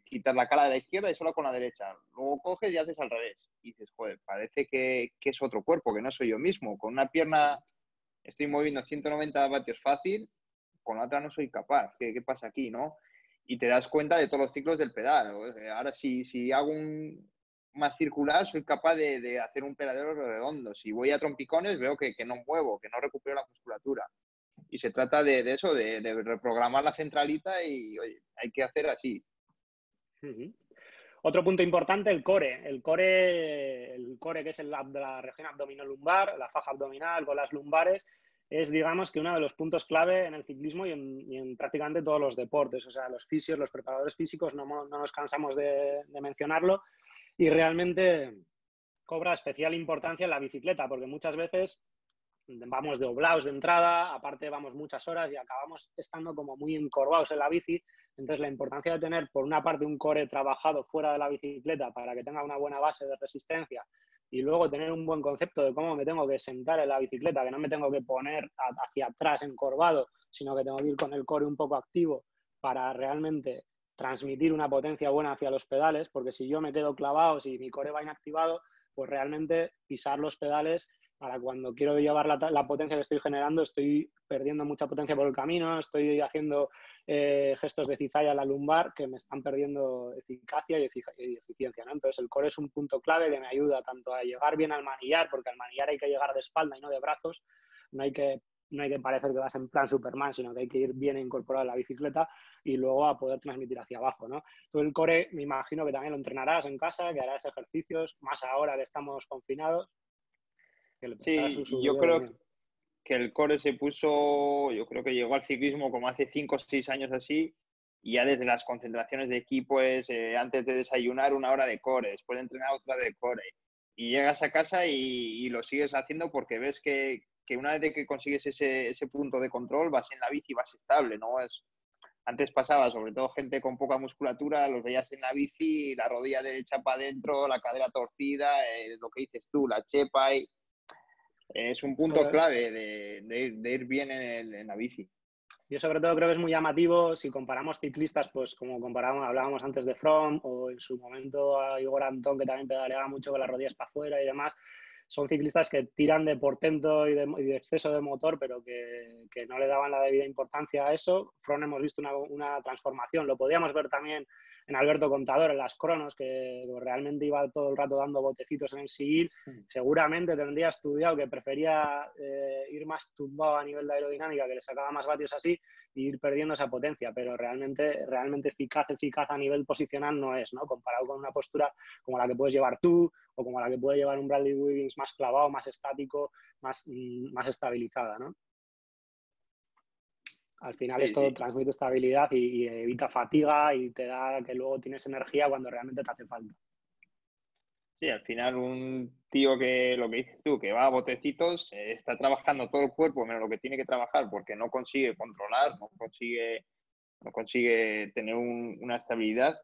quitar la cala de la izquierda y solo con la derecha. Luego coges y haces al revés. Y dices, joder, parece que es otro cuerpo, que no soy yo mismo. Con una pierna estoy moviendo 190 vatios fácil, con la otra no soy capaz, ¿qué pasa aquí, no? Y te das cuenta de todos los ciclos del pedal. Ahora, si hago un más circular, soy capaz de hacer un pedalero redondo. Si voy a trompicones, veo que no muevo, que no recupero la musculatura. Y se trata de eso, de reprogramar la centralita y oye, hay que hacer así. Otro punto importante, el core. El core, que es de la región abdominolumbar, la faja abdominal con las lumbares, es, digamos, que uno de los puntos clave en el ciclismo y en prácticamente todos los deportes. O sea, los fisios, los preparadores físicos, no nos cansamos de mencionarlo, y realmente cobra especial importancia en la bicicleta, porque muchas veces vamos de oblaos de entrada, aparte vamos muchas horas y acabamos estando como muy encorvados en la bici. Entonces, la importancia de tener, por una parte, un core trabajado fuera de la bicicleta para que tenga una buena base de resistencia, y luego tener un buen concepto de cómo me tengo que sentar en la bicicleta, que no me tengo que poner hacia atrás encorvado, sino que tengo que ir con el core un poco activo para realmente transmitir una potencia buena hacia los pedales, porque si yo me quedo clavado, si mi core va inactivado, pues realmente pisar los pedales, para cuando quiero llevar la potencia que estoy generando, estoy perdiendo mucha potencia por el camino, estoy haciendo gestos de cizalla a la lumbar que me están perdiendo eficacia y eficiencia, ¿no? Entonces, el core es un punto clave que me ayuda tanto a llegar bien al manillar, porque al manillar hay que llegar de espalda y no de brazos, no hay que parecer que vas en plan Superman, sino que hay que ir bien incorporado a la bicicleta, y luego a poder transmitir hacia abajo, ¿no? Tú el core me imagino que también lo entrenarás en casa, que harás ejercicios, más ahora que estamos confinados. Sí, yo creo que el core se puso, yo creo que llegó al ciclismo como hace 5 o 6 años así, y ya desde las concentraciones de equipo es antes de desayunar 1 hora de core, después de entrenar otra de core. Y llegas a casa y lo sigues haciendo porque ves que una vez que consigues ese punto de control, vas en la bici y vas estable, ¿no? Antes pasaba, sobre todo gente con poca musculatura, los veías en la bici, la rodilla derecha para adentro, la cadera torcida, lo que dices tú, la chepa. Es un punto clave de ir bien en la bici. Yo sobre todo creo que es muy llamativo si comparamos ciclistas, pues como hablábamos antes de Froome, o en su momento a Igor Antón, que también pedaleaba mucho con las rodillas para afuera y demás. Son ciclistas que tiran de portento y de exceso de motor, pero que no le daban la debida importancia a eso. Froome hemos visto una transformación. Lo podíamos ver también en Alberto Contador, en las cronos, que realmente iba todo el rato dando botecitos en el seguir. Seguramente tendría estudiado que prefería ir más tumbado a nivel de aerodinámica, que le sacaba más vatios así, y ir perdiendo esa potencia, pero realmente eficaz a nivel posicional no es, ¿no? Comparado con una postura como la que puedes llevar tú, o como la que puede llevar un Bradley Wiggins más clavado, más estático, más estabilizada, ¿no? Al final esto transmite estabilidad y evita fatiga, y te da que luego tienes energía cuando realmente te hace falta. Sí, al final un tío que, lo que dices tú, que va a botecitos, está trabajando todo el cuerpo menos lo que tiene que trabajar, porque no consigue controlar, no consigue tener una estabilidad.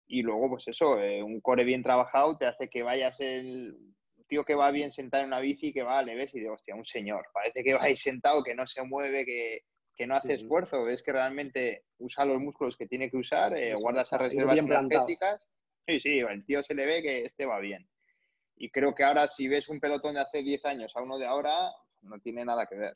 Y luego, pues eso, un core bien trabajado te hace que vayas un tío que va bien sentado en una bici, que va, le ves y digo, hostia, un señor, parece que va ahí sentado, que no se mueve, que no hace esfuerzo, ves que realmente usa los músculos que tiene que usar, guarda esas reservas energéticas. Sí, el tío se le ve que va bien. Y creo que ahora, si ves un pelotón de hace 10 años a uno de ahora, no tiene nada que ver.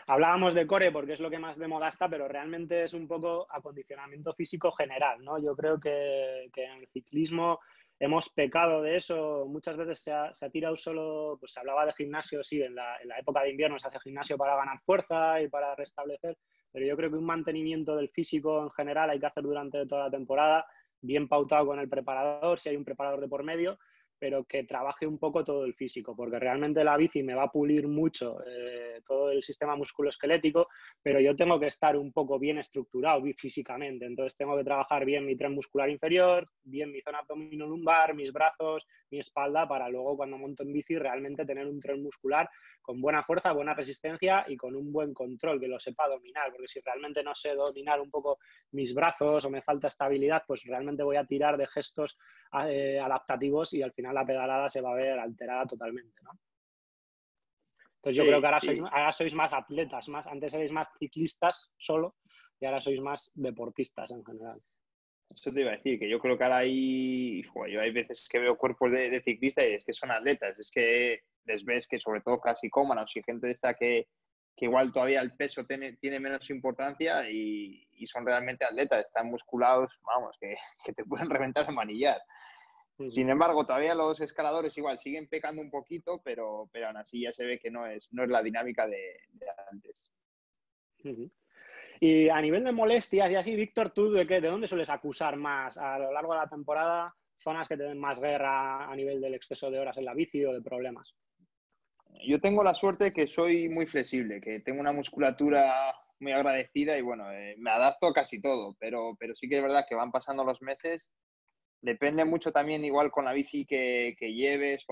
Hablábamos de core porque es lo que más de moda está, pero realmente es un poco acondicionamiento físico general, ¿no? Yo creo que en el ciclismo hemos pecado de eso. Muchas veces se ha tirado solo, pues se hablaba de gimnasio, sí, en la época de invierno se hace gimnasio para ganar fuerza y para restablecer, pero yo creo que un mantenimiento del físico en general hay que hacer durante toda la temporada, bien pautado con el preparador, si hay un preparador de por medio, pero que trabaje un poco todo el físico, porque realmente la bici me va a pulir mucho todo el sistema musculoesquelético, pero yo tengo que estar un poco bien estructurado físicamente. Entonces tengo que trabajar bien mi tren muscular inferior, bien mi zona abdominolumbar, mis brazos, mi espalda, para luego cuando monto en bici realmente tener un tren muscular con buena fuerza, buena resistencia y con un buen control, que lo sepa dominar, porque si realmente no sé dominar un poco mis brazos o me falta estabilidad, pues realmente voy a tirar de gestos adaptativos y al final la pedalada se va a ver alterada totalmente, ¿no? Entonces yo creo que ahora sois más atletas, antes erais más ciclistas solo y ahora sois más deportistas en general. Eso te iba a decir, que yo creo que ahora yo hay veces que veo cuerpos de ciclistas y es que son atletas, es que les ves que sobre todo clasicómanos y gente de esta que que igual todavía el peso tiene menos importancia y son realmente atletas, están musculados, vamos, que te pueden reventar el manillar. Sin embargo, todavía los escaladores igual siguen pecando un poquito, pero aún así ya se ve que no es la dinámica de antes. Y a nivel de molestias y así, Víctor, ¿tú de dónde sueles acusar más a lo largo de la temporada zonas que te den más guerra a nivel del exceso de horas en la bici o de problemas? Yo tengo la suerte que soy muy flexible, que tengo una musculatura muy agradecida y bueno, me adapto a casi todo, pero sí que es verdad que van pasando los meses. Depende mucho también igual con la bici que lleves,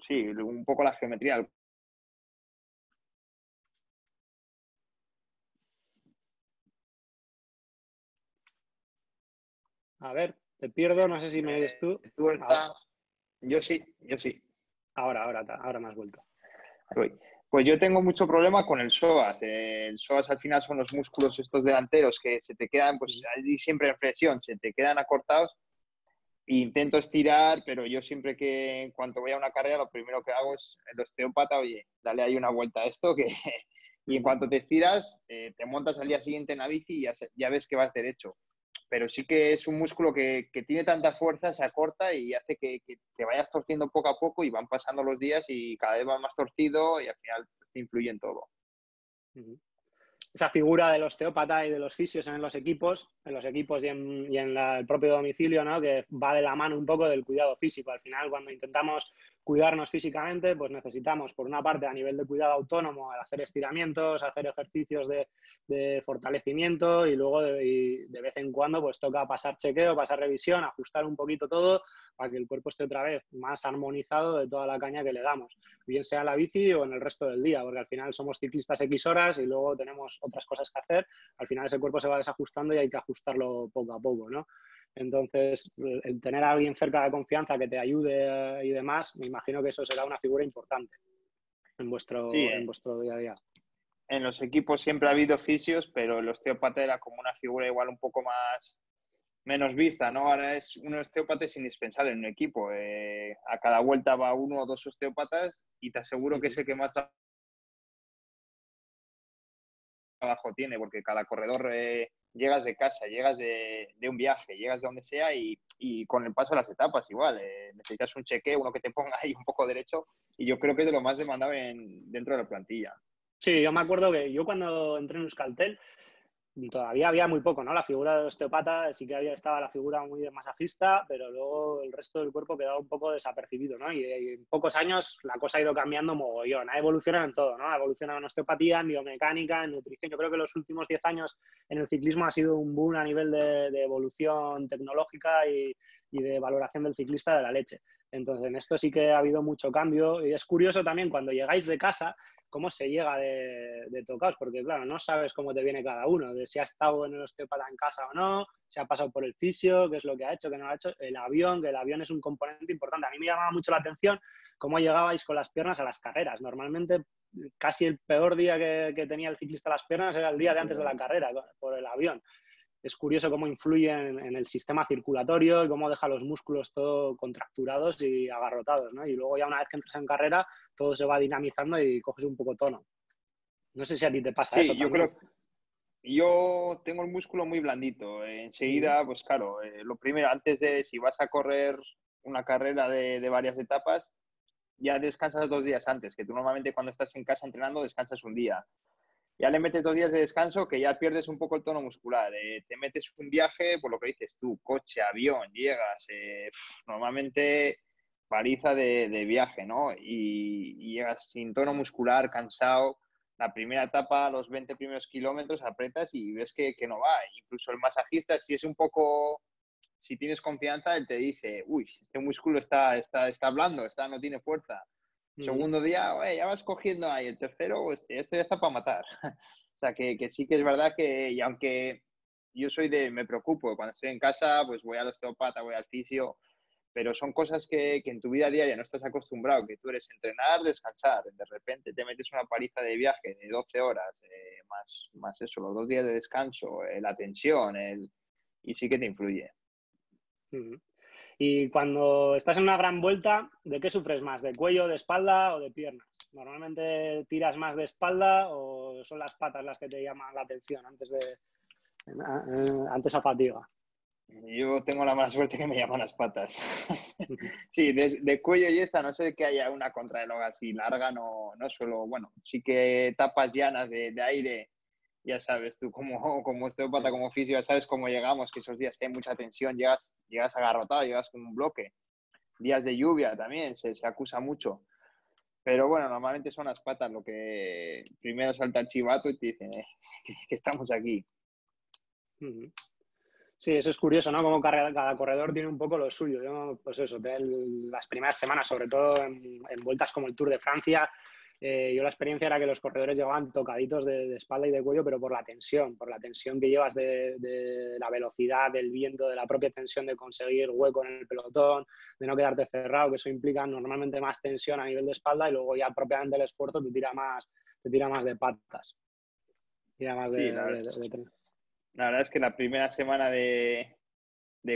sí, un poco la geometría. A ver, te pierdo, no sé si me oyes tú. Yo sí. Ahora me has vuelto. Pues yo tengo mucho problema con el psoas. El psoas al final son los músculos estos delanteros que se te quedan, pues ahí siempre en flexión, se te quedan acortados. E intento estirar, pero yo siempre que en cuanto voy a una carrera, lo primero que hago es el osteópata, oye, dale ahí una vuelta a esto, y en cuanto te estiras, te montas al día siguiente en la bici y ya ves que vas derecho. Pero sí que es un músculo que tiene tanta fuerza, se acorta y hace que vayas torciendo poco a poco y van pasando los días y cada vez va más torcido y al final te influye en todo. Esa figura del osteópata y de los fisios en los equipos y en el propio domicilio, ¿no? Que va de la mano un poco del cuidado físico. Al final, cuando intentamos cuidarnos físicamente, pues necesitamos, por una parte, a nivel de cuidado autónomo, hacer estiramientos, hacer ejercicios de fortalecimiento y luego de vez en cuando pues toca pasar chequeo, pasar revisión, ajustar un poquito todo para que el cuerpo esté otra vez más armonizado de toda la caña que le damos, bien sea en la bici o en el resto del día, porque al final somos ciclistas X horas y luego tenemos otras cosas que hacer. Al final ese cuerpo se va desajustando y hay que ajustarlo poco a poco, ¿no? Entonces, el tener a alguien cerca de confianza que te ayude y demás, me imagino que eso será una figura importante en vuestro día a día. En los equipos siempre ha habido fisios, pero el osteópata era como una figura igual un poco menos vista, ¿no? Ahora un osteópata es indispensable en un equipo. A cada vuelta va uno o dos osteópatas y te aseguro que es el que más trabajo tiene, porque cada corredor llegas de casa, llegas de un viaje, llegas de donde sea y con el paso de las etapas igual. Necesitas un chequeo, uno que te ponga ahí un poco derecho y yo creo que es de lo más demandado dentro de la plantilla. Sí, yo me acuerdo que yo cuando entré en Euskaltel todavía había muy poco, ¿no? La figura de osteopata sí que estaba la figura muy de masajista, pero luego el resto del cuerpo quedaba un poco desapercibido, ¿no? Y en pocos años la cosa ha ido cambiando mogollón, ha evolucionado en todo, ¿no? Ha evolucionado en osteopatía, en biomecánica, en nutrición. Yo creo que los últimos 10 años en el ciclismo ha sido un boom a nivel de evolución tecnológica y de valoración del ciclista de la leche. Entonces, en esto sí que ha habido mucho cambio y es curioso también cuando llegáis de casa cómo se llega de tocaos, porque claro, no sabes cómo te viene cada uno, de si ha estado en el osteópata en casa o no, si ha pasado por el fisio, qué es lo que ha hecho, qué no lo ha hecho, el avión, que el avión es un componente importante. A mí me llamaba mucho la atención cómo llegabais con las piernas a las carreras. Normalmente casi el peor día que tenía el ciclista las piernas era el día de antes de la carrera, por el avión. Es curioso cómo influye en el sistema circulatorio y cómo deja los músculos todo contracturados y agarrotados, ¿no? Y luego ya una vez que entras en carrera, todo se va dinamizando y coges un poco tono. No sé si a ti te pasa eso también. Yo tengo el músculo muy blandito. Enseguida, pues claro, lo primero, si vas a correr una carrera de varias etapas, ya descansas 2 días antes, que tú normalmente cuando estás en casa entrenando descansas un día. Ya le metes 2 días de descanso que ya pierdes un poco el tono muscular. Te metes un viaje, por lo que dices tú, coche, avión, llegas, normalmente paliza de viaje, ¿no? Y llegas sin tono muscular, cansado. La primera etapa, los 20 primeros kilómetros, apretas y ves que no va. Incluso el masajista, si tienes confianza, él te dice, uy, este músculo está blando, no tiene fuerza. Segundo día, ya vas cogiendo ahí. El tercero, este ya está para matar. O sea, que sí que es verdad y aunque yo me preocupo, cuando estoy en casa, pues voy al osteópata, voy al fisio, pero son cosas que en tu vida diaria no estás acostumbrado, que tú eres entrenar, descansar. De repente te metes una paliza de viaje de 12 horas, más eso, los 2 días de descanso, la tensión, y sí que te influye. Y cuando estás en una gran vuelta, ¿de qué sufres más? ¿De cuello, de espalda o de piernas? ¿Normalmente tiras más de espalda o son las patas las que te llaman la atención ante esa fatiga? Yo tengo la mala suerte que me llaman las patas. Sí, de cuello y esta, no sé que haya una contrarreloj así larga, no suelo, bueno, sí que etapas llanas de aire, ya sabes, tú como osteópata, como fisio, ya sabes cómo llegamos, que esos días que hay mucha tensión, llegas agarrotado, llegas con un bloque. Días de lluvia también, se acusa mucho. Pero bueno, normalmente son las patas lo que primero salta el chivato y te dicen que estamos aquí. Sí, eso es curioso, ¿no? Como cada corredor tiene un poco lo suyo. Yo, pues eso, las primeras semanas, sobre todo en vueltas como el Tour de Francia, yo la experiencia era que los corredores llevaban tocaditos de espalda y de cuello, pero por la tensión que llevas de la velocidad, del viento, de la propia tensión de conseguir hueco en el pelotón, de no quedarte cerrado, que eso implica normalmente más tensión a nivel de espalda y luego ya propiamente el esfuerzo te tira más de patas. Tira más Sí, la verdad es que la primera semana de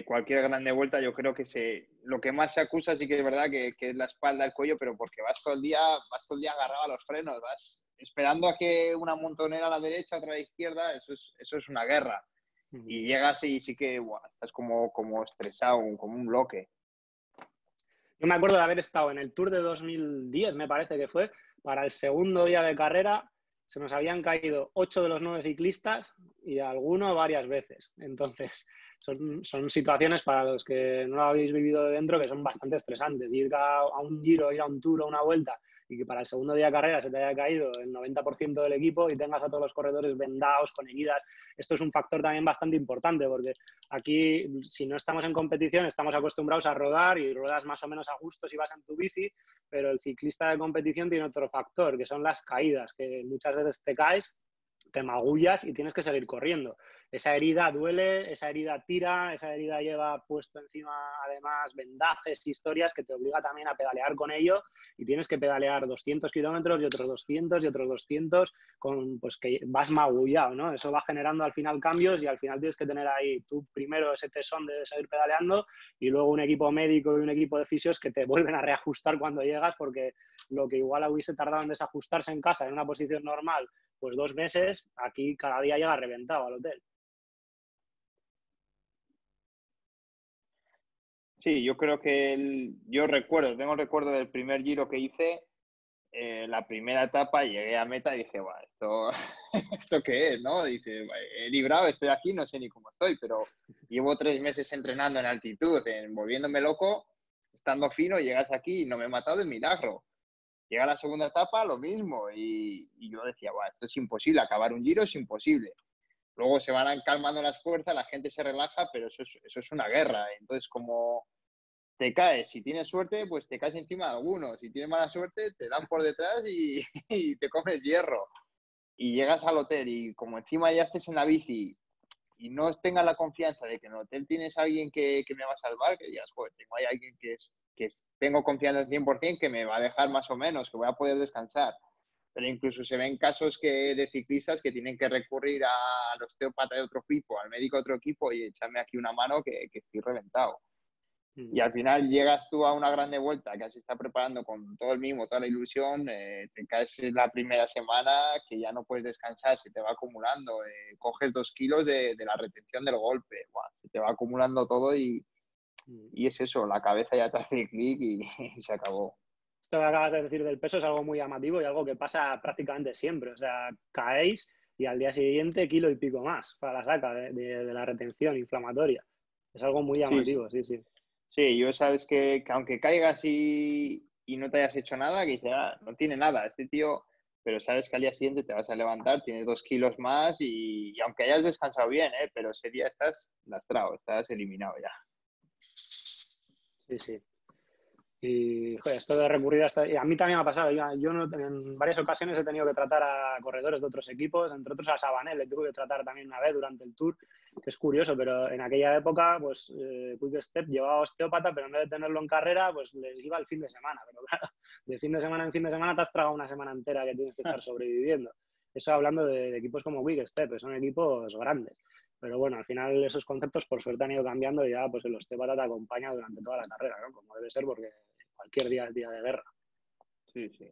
cualquier grande vuelta, yo creo que lo que más se acusa sí que es verdad que es la espalda, el cuello, pero porque vas todo el día agarrado a los frenos, vas esperando a que una montonera a la derecha, otra a la izquierda, eso es una guerra. Y llegas y sí que estás como estresado, como un bloque. Yo me acuerdo de haber estado en el Tour de 2010, me parece que fue, para el segundo día de carrera. Se nos habían caído 8 de los 9 ciclistas y alguno varias veces. Entonces, son situaciones para los que no lo habéis vivido de dentro que son bastante estresantes. Ir a un giro, ir a un tour o una vuelta y que para el segundo día de carrera se te haya caído el 90% del equipo y tengas a todos los corredores vendados, con heridas. Esto es un factor también bastante importante porque aquí, si no estamos en competición, estamos acostumbrados a rodar y ruedas más o menos a gusto si vas en tu bici, pero el ciclista de competición tiene otro factor, que son las caídas, que muchas veces te caes, te magullas y tienes que seguir corriendo. Esa herida duele, esa herida tira, esa herida lleva puesto encima además vendajes, historias que te obliga también a pedalear con ello y tienes que pedalear 200 kilómetros y otros 200 y otros 200 con, pues que vas magullado, ¿no? Eso va generando al final cambios y al final tienes que tener ahí tú primero ese tesón de seguir pedaleando y luego un equipo médico y un equipo de fisios que te vuelven a reajustar cuando llegas porque lo que igual hubiese tardado en desajustarse en casa en una posición normal pues 2 meses, aquí cada día llega reventado al hotel. Sí, yo creo que tengo el recuerdo del primer giro que hice, la primera etapa, llegué a meta y dije, esto, ¿esto qué es? ¿No? Dice, he librado, estoy aquí, no sé ni cómo estoy, pero llevo 3 meses entrenando en altitud, volviéndome loco, estando fino, llegas aquí y no me he matado de milagro. Llega la segunda etapa, lo mismo, y yo decía, esto es imposible, acabar un giro es imposible. Luego se van calmando las fuerzas, la gente se relaja, pero eso es una guerra. Entonces, como te caes, si tienes suerte, pues te caes encima de alguno. Si tienes mala suerte, te dan por detrás y te comes hierro. Y llegas al hotel y como encima ya estés en la bici y no tengas la confianza de que en el hotel tienes a alguien que me va a salvar, que digas, joder, tengo ahí alguien tengo confianza al 100% que me va a dejar más o menos, que voy a poder descansar. Pero incluso se ven casos de ciclistas que tienen que recurrir al osteópata de otro equipo, al médico de otro equipo y echarme aquí una mano que estoy reventado. Y al final llegas tú a una grande vuelta que se está preparando con todo el mimo, toda la ilusión, te caes en la primera semana que ya no puedes descansar, se te va acumulando, coges 2 kilos de la retención del golpe, se te va acumulando todo y es eso, la cabeza ya te hace clic y se acabó. Esto que acabas de decir del peso es algo muy llamativo y algo que pasa prácticamente siempre. O sea, caéis y al día siguiente kilo y pico más para la saca de la retención inflamatoria. Es algo muy Sí, llamativo, sí, sí. sí, yo sabes que aunque caigas y no te hayas hecho nada, que dices, no tiene nada, este tío, pero sabes que al día siguiente te vas a levantar, tienes 2 kilos más y aunque hayas descansado bien, pero ese día estás lastrado, estás eliminado ya. Sí, sí. Y joder, esto de recurrir y a mí también me ha pasado. Yo en varias ocasiones he tenido que tratar a corredores de otros equipos, entre otros a Sabanel, le tuve que tratar también una vez durante el Tour, que es curioso, pero en aquella época, pues Quick Step llevaba osteópata, pero en vez de tenerlo en carrera, pues les iba el fin de semana. Pero claro, de fin de semana en fin de semana te has tragado una semana entera que tienes que estar sobreviviendo. Eso hablando de equipos como Quick Step, que son equipos grandes. Pero bueno, al final esos conceptos por suerte han ido cambiando y ya pues el osteópata te acompaña durante toda la carrera, ¿no? Como debe ser, porque cualquier día es día de guerra. Sí, sí.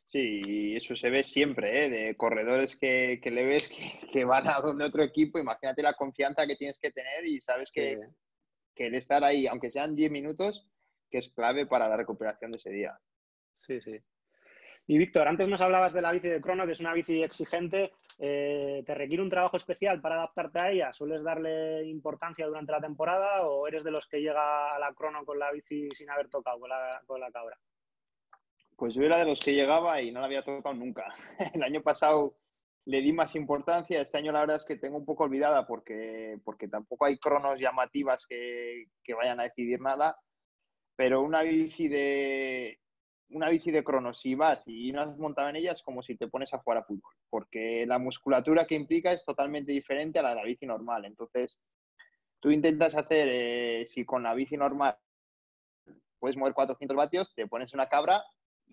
Sí, y eso se ve siempre, ¿eh? De corredores que le ves que van a donde otro equipo. Imagínate la confianza que tienes que tener y sabes Sí, que el estar ahí, aunque sean 10 minutos, que es clave para la recuperación de ese día. sí, sí. Y Víctor, antes nos hablabas de la bici de crono, que es una bici exigente. ¿Te requiere un trabajo especial para adaptarte a ella? ¿Sueles darle importancia durante la temporada o eres de los que llega a la crono con la bici sin haber tocado con la cabra? Pues yo era de los que llegaba y no la había tocado nunca. El año pasado le di más importancia, este año la verdad es que tengo un poco olvidada porque tampoco hay cronos llamativas que vayan a decidir nada, pero una bici de crono, si vas y no has montado en ella, es como si te pones a jugar a fútbol, porque la musculatura que implica es totalmente diferente a la de la bici normal. Entonces, tú intentas hacer, si con la bici normal puedes mover 400 vatios, te pones una cabra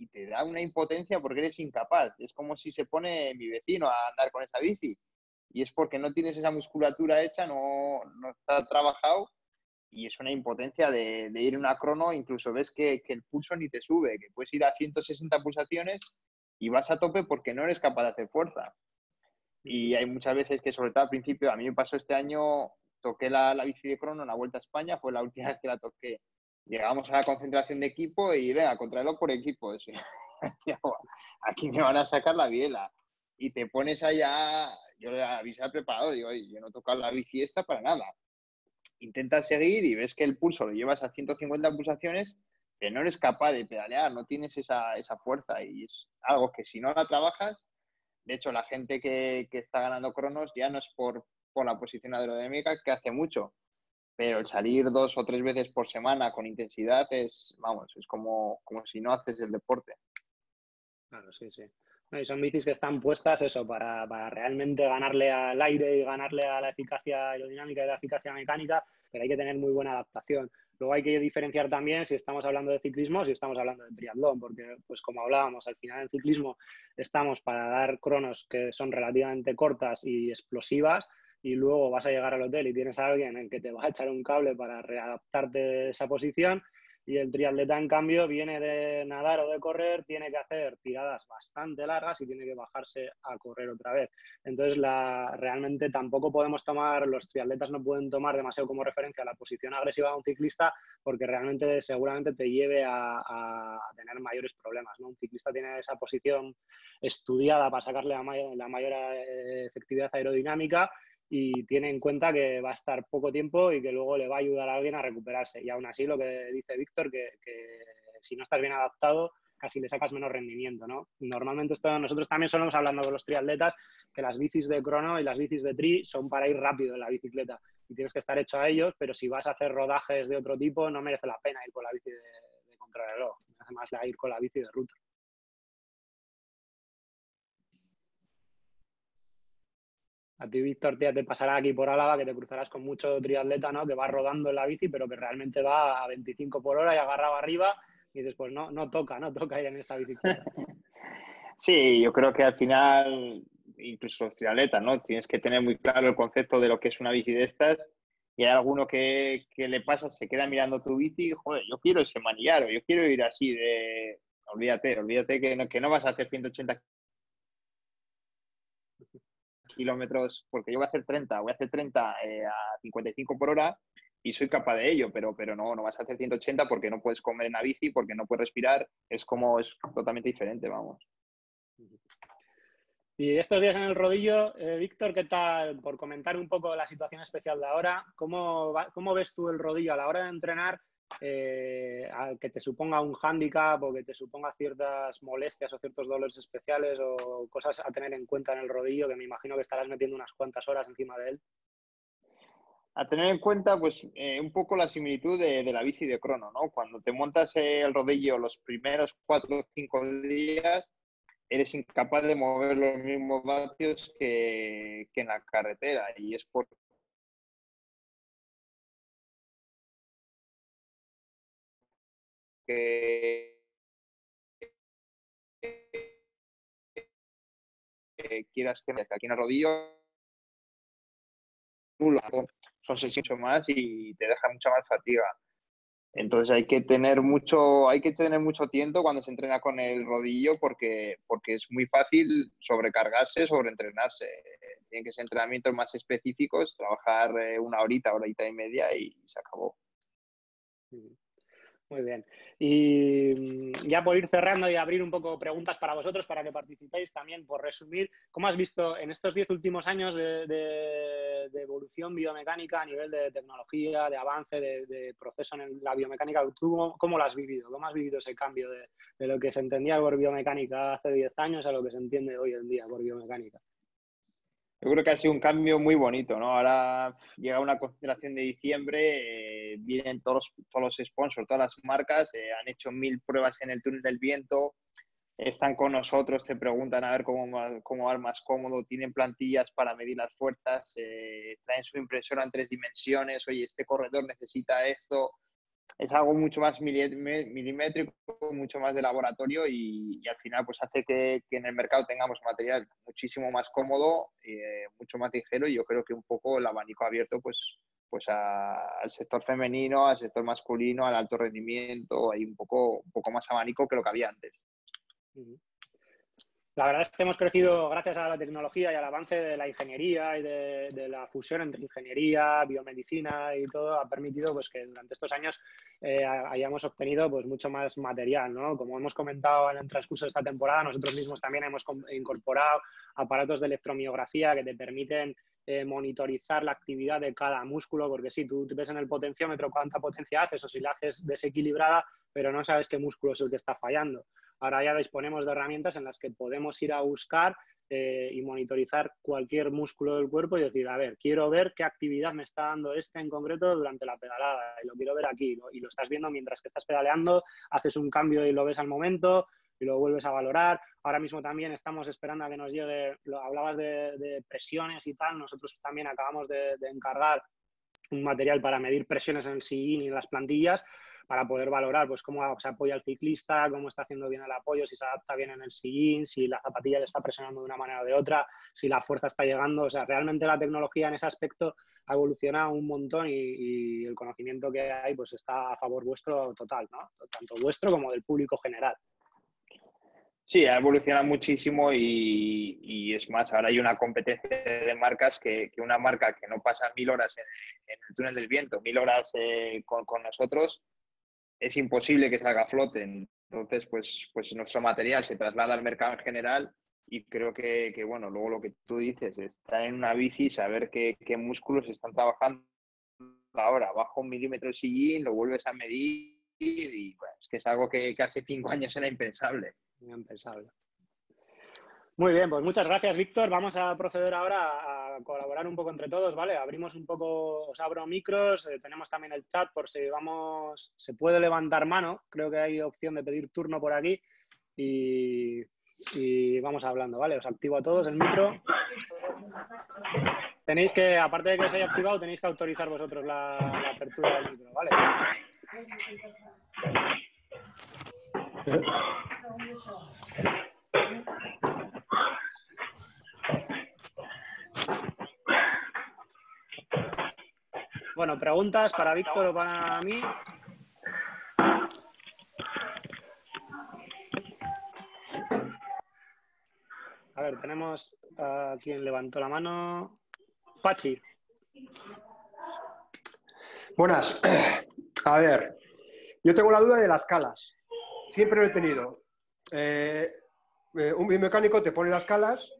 y te da una impotencia porque eres incapaz. Es como si se pone mi vecino a andar con esa bici. Y es porque no tienes esa musculatura hecha, no está trabajado y es una impotencia de ir en una crono. Incluso ves que el pulso ni te sube, que puedes ir a 160 pulsaciones y vas a tope porque no eres capaz de hacer fuerza. Y hay muchas veces que, sobre todo al principio, a mí me pasó este año, toqué la bici de crono en la Vuelta a España, fue la última vez que la toqué. Llegamos a la concentración de equipo y venga, contrarreloj por equipo. Aquí me van a sacar la biela. Y te pones allá, yo le avisé al preparador, digo, oye, yo no he tocado la bici esta para nada. Intentas seguir y ves que el pulso lo llevas a 150 pulsaciones, que no eres capaz de pedalear, no tienes esa fuerza. Y es algo que si no la trabajas, de hecho, la gente que está ganando cronos ya no es por la posición aerodinámica, que hace mucho, pero el salir 2 o 3 veces por semana con intensidad es, vamos, es como si no haces el deporte. Claro, sí, sí. No, y son bicis que están puestas eso, para realmente ganarle al aire y ganarle a la eficacia aerodinámica y la eficacia mecánica, pero hay que tener muy buena adaptación. Luego hay que diferenciar también si estamos hablando de ciclismo o si estamos hablando de triatlón, porque pues como hablábamos, al final en ciclismo estamos para dar cronos que son relativamente cortas y explosivas y luego vas a llegar al hotel y tienes a alguien en que te va a echar un cable para readaptarte a esa posición. Y el triatleta, en cambio, viene de nadar o de correr, tiene que hacer tiradas bastante largas y tiene que bajarse a correr otra vez. Entonces, realmente tampoco podemos tomar, los triatletas no pueden tomar demasiado como referencia la posición agresiva de un ciclista porque realmente seguramente te lleve a tener mayores problemas, ¿no? Un ciclista tiene esa posición estudiada para sacarle la mayor efectividad aerodinámica y tiene en cuenta que va a estar poco tiempo y que luego le va a ayudar a alguien a recuperarse. Y aún así, lo que dice Víctor, que si no estás bien adaptado, casi le sacas menos rendimiento, ¿no? Normalmente nosotros también solemos hablando con los triatletas que las bicis de crono y las bicis de tri son para ir rápido en la bicicleta y tienes que estar hecho a ellos, pero si vas a hacer rodajes de otro tipo, no merece la pena ir con la bici de contrarreloj, merece más ir con la bici de ruta. A ti, Víctor, te pasará aquí por Álava que te cruzarás con mucho triatleta, ¿no? Que va rodando en la bici, pero que realmente va a 25 por hora y agarrado arriba y después no toca ir en esta bicicleta. Sí, yo creo que al final, incluso los triatletas, ¿no? Tienes que tener muy claro el concepto de lo que es una bici de estas. Y hay alguno que le pasa, se queda mirando tu bici y, joder, yo quiero ese manillar o yo quiero ir así de... Olvídate que no vas a hacer 180 kilómetros, porque yo voy a hacer 30 a 55 por hora y soy capaz de ello, pero no vas a hacer 180 porque no puedes comer en la bici, porque no puedes respirar, es totalmente diferente, vamos. Y estos días en el rodillo, Víctor, ¿qué tal? Por comentar un poco la situación especial de ahora, ¿cómo ves tú el rodillo a la hora de entrenar? Que te suponga un hándicap o que te suponga ciertas molestias o ciertos dolores especiales o cosas a tener en cuenta en el rodillo, que me imagino que estarás metiendo unas cuantas horas encima de él. A tener en cuenta, pues, un poco la similitud de la bici de crono, ¿no? Cuando te montas el rodillo los primeros 4 o 5 días, eres incapaz de mover los mismos vatios que en la carretera. Y es porque quieras que aquí en el rodillo nulo, son 6 más y te deja mucha más fatiga. Entonces hay que tener mucho tiento cuando se entrena con el rodillo porque es muy fácil sobrecargarse, sobreentrenarse. Tienen que ser entrenamientos más específicos, trabajar una horita y media y se acabó. Muy bien. Y ya por ir cerrando y abrir un poco preguntas para vosotros, para que participéis también, por resumir, ¿cómo has visto en estos 10 últimos años de evolución biomecánica a nivel de tecnología, de avance, de proceso en la biomecánica? ¿Tú cómo lo has vivido? ¿Cómo has vivido ese cambio de lo que se entendía por biomecánica hace 10 años a lo que se entiende hoy en día por biomecánica? Yo creo que ha sido un cambio muy bonito, ¿no? Ahora llega una concentración de diciembre, vienen todos los sponsors, todas las marcas, han hecho 1000 pruebas en el túnel del viento, están con nosotros, te preguntan a ver cómo va más cómodo, tienen plantillas para medir las fuerzas, traen su impresora en 3 dimensiones, oye, este corredor necesita esto. Es algo mucho más milimétrico, mucho más de laboratorio y al final pues hace que en el mercado tengamos material muchísimo más cómodo, mucho más ligero y yo creo que un poco el abanico abierto pues al sector femenino, al sector masculino, al alto rendimiento, hay un poco más abanico que lo que había antes. La verdad es que hemos crecido gracias a la tecnología y al avance de la ingeniería y de la fusión entre ingeniería, biomedicina y todo, ha permitido pues, que durante estos años hayamos obtenido pues, mucho más material, ¿no? Como hemos comentado en el transcurso de esta temporada, nosotros mismos también hemos incorporado aparatos de electromiografía que te permiten monitorizar la actividad de cada músculo, porque sí, tú ves en el potenciómetro cuánta potencia haces o si la haces desequilibrada, pero no sabes qué músculo es el que está fallando. Ahora ya disponemos de herramientas en las que podemos ir a buscar y monitorizar cualquier músculo del cuerpo y decir, a ver, quiero ver qué actividad me está dando este en concreto durante la pedalada y lo quiero ver aquí y lo estás viendo mientras que estás pedaleando, haces un cambio y lo ves al momento y lo vuelves a valorar. Ahora mismo también estamos esperando a que nos llegue, hablabas de presiones y tal, nosotros también acabamos de encargar un material para medir presiones en el sillín y en las plantillas para poder valorar pues cómo se apoya el ciclista, cómo está haciendo bien el apoyo, si se adapta bien en el sillín, si la zapatilla le está presionando de una manera o de otra, si la fuerza está llegando. O sea, realmente la tecnología en ese aspecto ha evolucionado un montón y el conocimiento que hay pues está a favor vuestro total, ¿no? Tanto vuestro como del público general. Sí, ha evolucionado muchísimo y es más, ahora hay una competencia de marcas que una marca que no pasa 1000 horas en el túnel del viento, 1000 horas con nosotros, es imposible que salga a flote. Entonces, pues nuestro material se traslada al mercado en general y creo que bueno, luego lo que tú dices, estar en una bici, saber qué músculos están trabajando ahora, bajo 1 milímetro el sillín, lo vuelves a medir y bueno, es que es algo que hace 5 años era impensable. Impensable. Muy bien, pues muchas gracias, Víctor. Vamos a proceder ahora a colaborar un poco entre todos, ¿vale? Abrimos un poco, os abro micros, tenemos también el chat por si vamos, se puede levantar mano, creo que hay opción de pedir turno por aquí y vamos hablando, ¿vale? Os activo a todos el micro. Tenéis que, aparte de que os haya activado, tenéis que autorizar vosotros la apertura del micro, ¿vale? Bueno, preguntas para Víctor o para mí. A ver, tenemos a quien levantó la mano. Pachi. Buenas. A ver, yo tengo la duda de las calas. Siempre lo he tenido. Un biomecánico te pone las calas,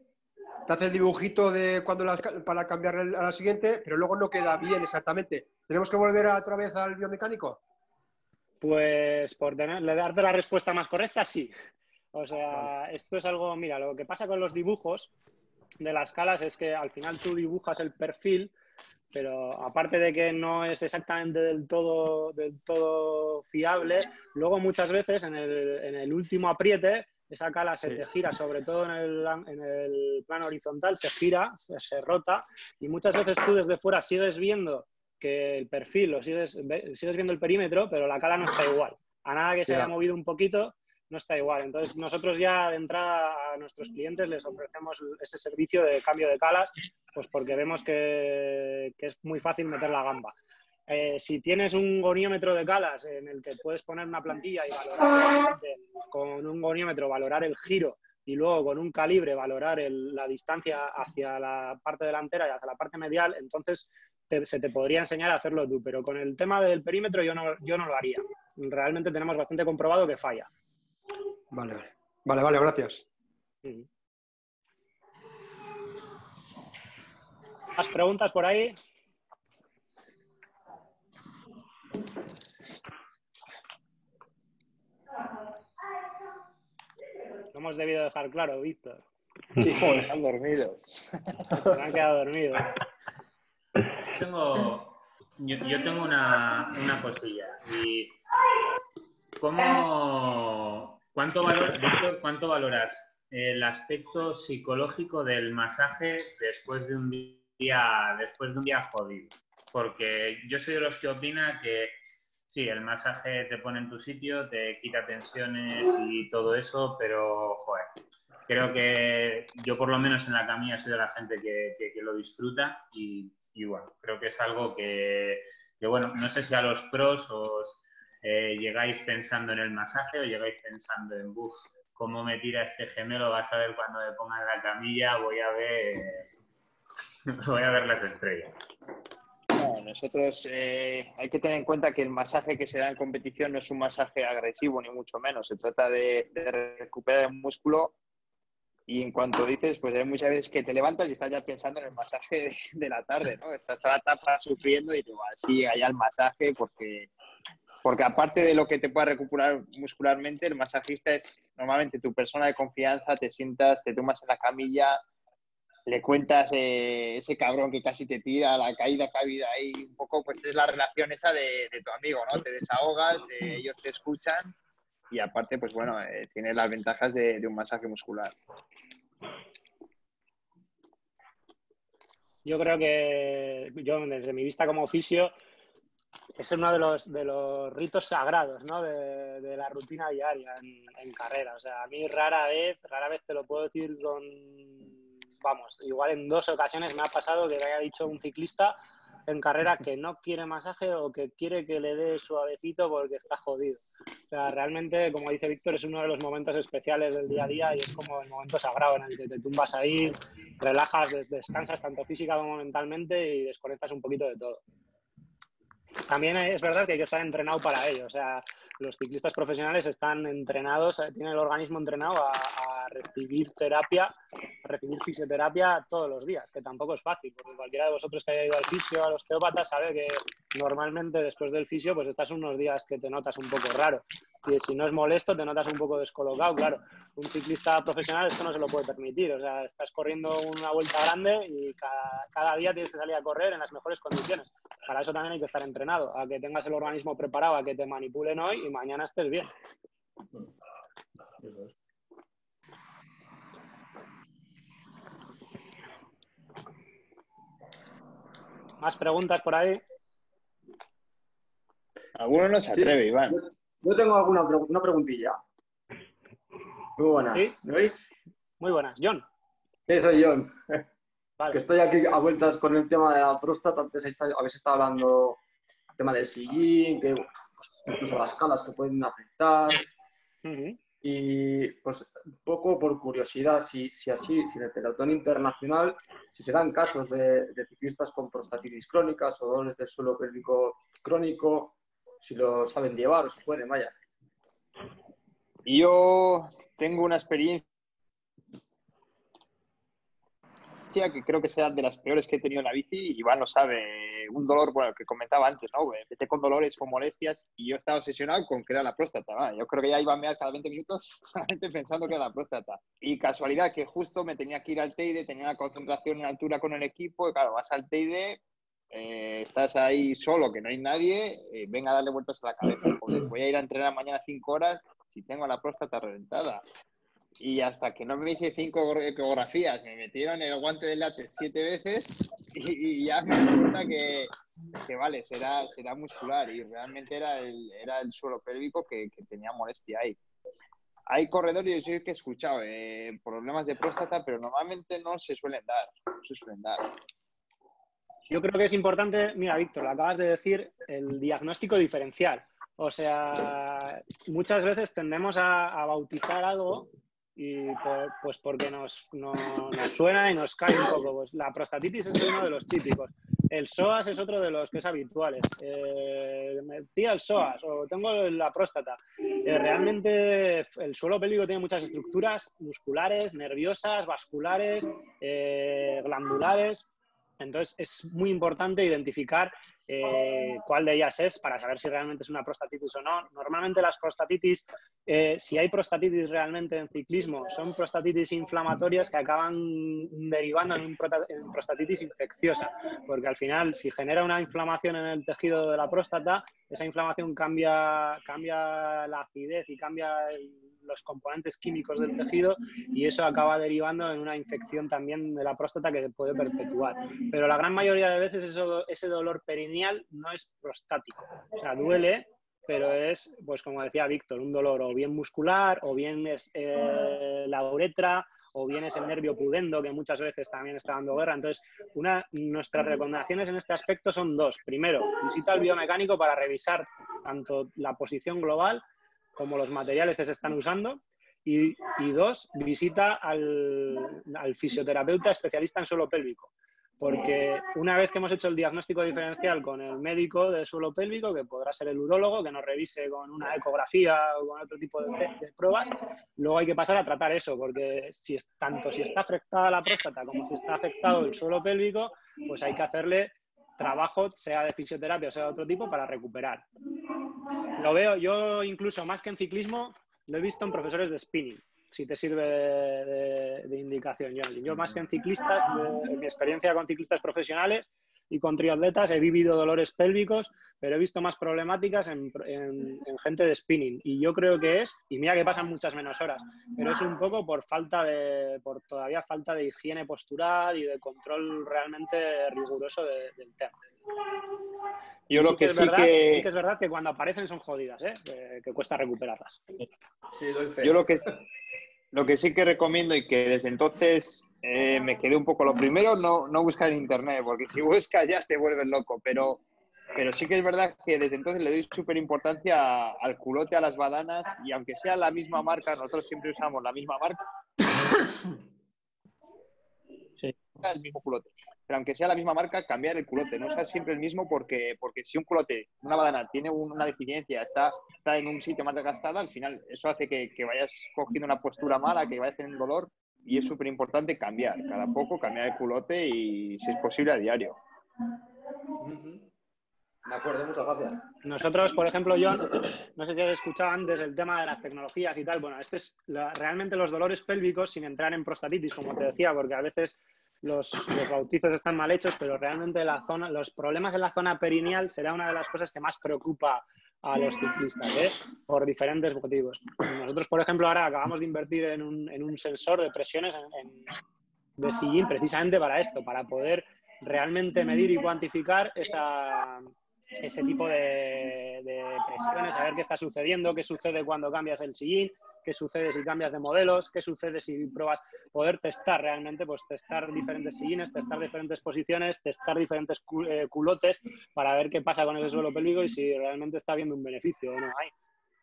te hace el dibujito de cuando para cambiar a la siguiente, pero luego no queda bien exactamente. ¿Tenemos que volver otra vez al biomecánico? Pues por darte la respuesta más correcta, sí. O sea, esto es algo, mira, lo que pasa con los dibujos de las calas es que al final tú dibujas el perfil, pero aparte de que no es exactamente del todo fiable, luego muchas veces en el último apriete esa cala se te gira, sobre todo en el plano horizontal, se gira, se rota y muchas veces tú desde fuera sigues viendo que el perfil, sigues viendo el perímetro, pero la cala no está igual. A nada que se haya movido un poquito, no está igual. Entonces, nosotros ya de entrada a nuestros clientes les ofrecemos ese servicio de cambio de calas, pues porque vemos que es muy fácil meter la gamba. Si tienes un goniómetro de calas en el que puedes poner una plantilla y valorar con un goniómetro, valorar el giro y luego con un calibre valorar la distancia hacia la parte delantera y hacia la parte medial, entonces se te podría enseñar a hacerlo tú. Pero con el tema del perímetro yo no lo haría. Realmente tenemos bastante comprobado que falla. Vale, gracias. ¿Más preguntas por ahí? Lo hemos debido dejar claro, Víctor. Sí, están dormidos. Se han quedado dormidos. Yo tengo una cosilla. Y ¿cuánto valoras el aspecto psicológico del masaje después de un día jodido? Porque yo soy de los que opina que sí, el masaje te pone en tu sitio, te quita tensiones y todo eso, pero, joder, creo que yo por lo menos en la camilla soy de la gente que lo disfruta y bueno, creo que es algo que bueno, no sé si a los pros os llegáis pensando en el masaje o llegáis pensando en, cómo me tira este gemelo, vas a ver cuando me ponga en la camilla, voy a ver las estrellas. No, nosotros hay que tener en cuenta que el masaje que se da en competición no es un masaje agresivo, ni mucho menos. Se trata de recuperar el músculo y en cuanto dices, pues hay muchas veces que te levantas y estás ya pensando en el masaje de la tarde, ¿no? Estás toda la etapa sufriendo y te vas así allá al masaje porque aparte de lo que te pueda recuperar muscularmente, el masajista es normalmente tu persona de confianza, te sientas, te tomas en la camilla, le cuentas ese cabrón que casi te tira, la caída que ha habido ahí, un poco pues es la relación esa de tu amigo, ¿no? Te desahogas, ellos te escuchan y aparte pues bueno, tiene las ventajas de un masaje muscular. Yo creo que desde mi vista como fisio es uno de los ritos sagrados, ¿no? de la rutina diaria en carrera. O sea, a mí rara vez te lo puedo decir igual en 2 ocasiones me ha pasado que me haya dicho un ciclista en carrera que no quiere masaje o que quiere que le dé suavecito porque está jodido. O sea, realmente, como dice Víctor, es uno de los momentos especiales del día a día y es como el momento sagrado en el que te tumbas ahí, relajas, descansas tanto física como mentalmente y desconectas un poquito de todo. También es verdad que hay que estar entrenado para ello. O sea, los ciclistas profesionales están entrenados, tienen el organismo entrenado a recibir terapia, a recibir fisioterapia todos los días, que tampoco es fácil, porque cualquiera de vosotros que haya ido al fisio, al osteópata, sabe que normalmente después del fisio pues estás unos días que te notas un poco raro. Y si no es molesto, te notas un poco descolocado. Claro, un ciclista profesional esto no se lo puede permitir. O sea, estás corriendo una vuelta grande y cada día tienes que salir a correr en las mejores condiciones. Para eso también hay que estar entrenado, a que tengas el organismo preparado, a que te manipulen hoy y mañana estés bien. ¿Más preguntas por ahí? Alguno no se atreve, sí. Iván. Yo tengo una preguntilla. Muy buenas. ¿Sí? ¿Me veis? Muy buenas. John. Sí, soy John. Vale. Que estoy aquí a vueltas con el tema de la próstata. Antes habéis estado hablando del tema del sillín, que pues, incluso las calas que pueden afectar. Y pues un poco por curiosidad, si en el pelotón internacional, si se dan casos de ciclistas con prostatitis crónicas o dolores del suelo pélvico crónico, si lo saben llevar o si pueden, vaya. Yo tengo una experiencia que creo que sea de las peores que he tenido en la bici. Iván lo sabe, un dolor, bueno, que comentaba antes, ¿no? Empecé con dolores, con molestias y yo estaba obsesionado con que era la próstata, ¿no? Yo creo que ya iba a mear cada 20 minutos solamente pensando que era la próstata. Y casualidad que justo me tenía que ir al Teide, tenía una concentración en altura con el equipo y claro, vas al Teide, estás ahí solo, que no hay nadie, venga a darle vueltas a la cabeza. Joder, voy a ir a entrenar mañana 5 horas si tengo la próstata reventada. Y hasta que no me hice 5 ecografías, me metieron el guante de látex 7 veces y ya me di cuenta que vale, será muscular y realmente era el suelo pélvico que tenía molestia ahí. hay corredores, yo sí que he escuchado, problemas de próstata, pero normalmente no se suelen dar. No se suelen dar. Yo creo que es importante, mira, Víctor, lo acabas de decir, el diagnóstico diferencial. O sea, muchas veces tendemos a bautizar algo y pues porque nos suena y nos cae un poco. Pues la prostatitis es uno de los típicos. El psoas es otro de los que es habituales. Me tira el psoas o tengo la próstata. Realmente el suelo pélvico tiene muchas estructuras musculares, nerviosas, vasculares, glandulares. Entonces, es muy importante identificar cuál de ellas es para saber si realmente es una prostatitis o no. Normalmente las prostatitis, si hay prostatitis realmente en ciclismo, son prostatitis inflamatorias que acaban derivando en prostatitis infecciosa, porque al final, si genera una inflamación en el tejido de la próstata, esa inflamación cambia la acidez y cambia los componentes químicos del tejido y eso acaba derivando en una infección también de la próstata que se puede perpetuar. Pero la gran mayoría de veces ese dolor perineal no es prostático. O sea, duele, pero es, pues como decía Víctor, un dolor o bien muscular, o bien es la uretra, o bien es el nervio pudendo, que muchas veces también está dando guerra. Entonces, nuestras recomendaciones en este aspecto son dos. Primero, visita al biomecánico para revisar tanto la posición global como los materiales que se están usando. Y dos, visita al fisioterapeuta especialista en suelo pélvico. Porque una vez que hemos hecho el diagnóstico diferencial con el médico del suelo pélvico, que podrá ser el urólogo, que nos revise con una ecografía o con otro tipo de pruebas, luego hay que pasar a tratar eso, porque tanto si está afectada la próstata como si está afectado el suelo pélvico, pues hay que hacerle trabajo, sea de fisioterapia o sea de otro tipo, para recuperar. Lo veo yo incluso más que en ciclismo, lo he visto en profesores de spinning, si te sirve de indicación. Yo más que en ciclistas, en mi experiencia con ciclistas profesionales y con triatletas, he vivido dolores pélvicos, pero he visto más problemáticas en gente de spinning. Y yo creo que y mira que pasan muchas menos horas, pero es un poco por todavía falta de higiene postural y de control realmente riguroso del tema. Yo lo que sí que es verdad que cuando aparecen son jodidas, que cuesta recuperarlas. Sí, doy fe. Yo lo que sí que recomiendo y que desde entonces me quedé un poco... Lo primero, no buscar en internet, porque si buscas ya te vuelves loco, pero sí que es verdad que desde entonces le doy súper importancia al culote, a las badanas, y aunque sea la misma marca, nosotros siempre usamos la misma marca. Sí. El mismo culote. Pero aunque sea la misma marca, cambiar el culote, no usar siempre el mismo, porque si un culote, una badana, tiene una deficiencia, está en un sitio más desgastado, al final eso hace que vayas cogiendo una postura mala, que vayas teniendo dolor, y es súper importante cambiar, cada poco cambiar el culote y, si es posible, a diario. De acuerdo, muchas gracias. Nosotros, por ejemplo, John, no sé si has escuchado antes el tema de las tecnologías y tal. Bueno, realmente los dolores pélvicos, sin entrar en prostatitis, como te decía, porque a veces los bautizos están mal hechos, pero realmente los problemas en la zona perineal será una de las cosas que más preocupa a los ciclistas, por diferentes motivos. Nosotros, por ejemplo, ahora acabamos de invertir en un sensor de presiones de sillín precisamente para esto, para poder realmente medir y cuantificar ese tipo de presiones, saber qué está sucediendo, qué sucede cuando cambias el sillín, qué sucede si cambias de modelos, qué sucede si pruebas, poder testar realmente, pues testar diferentes sillines, testar diferentes posiciones, testar diferentes culotes para ver qué pasa con ese suelo pélvico y si realmente está habiendo un beneficio o no hay.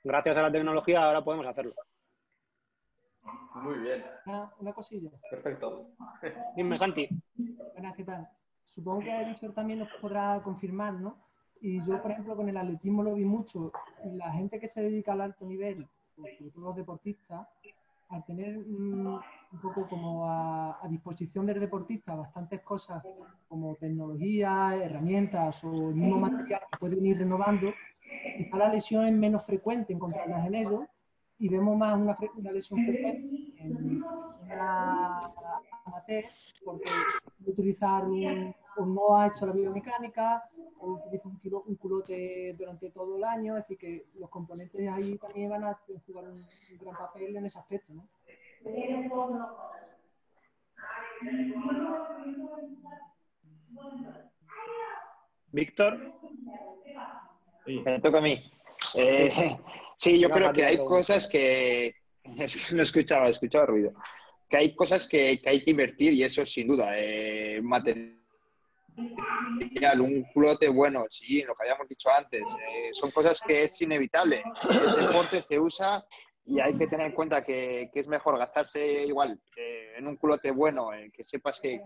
Gracias a la tecnología ahora podemos hacerlo. Muy bien. Una cosilla. Perfecto. Dime, Santi. Buenas, ¿qué tal? Supongo que Víctor también nos podrá confirmar, ¿no? Y yo, por ejemplo, con el atletismo lo vi mucho. Y la gente que se dedica al alto nivel, pues, sobre todo los deportistas, al tener un poco como a disposición del deportista bastantes cosas como tecnología, herramientas o el mismo material que pueden ir renovando, quizá la lesión es menos frecuente encontrarlas en ellos y vemos más una lesión frecuente en una amateur porque utilizar o no ha hecho la biomecánica o utiliza un culote durante todo el año, es decir que los componentes ahí también van a jugar un gran papel en ese aspecto, ¿no? Víctor. Sí. Me toca a mí. Sí, yo creo que hay cosas que Es que no escuchaba ruido. Que hay cosas que hay que invertir y eso sin duda. Material, un culote bueno, sí, lo que habíamos dicho antes. Son cosas que es inevitable. El deporte se usa y hay que tener en cuenta que es mejor gastarse igual en un culote bueno, que sepas que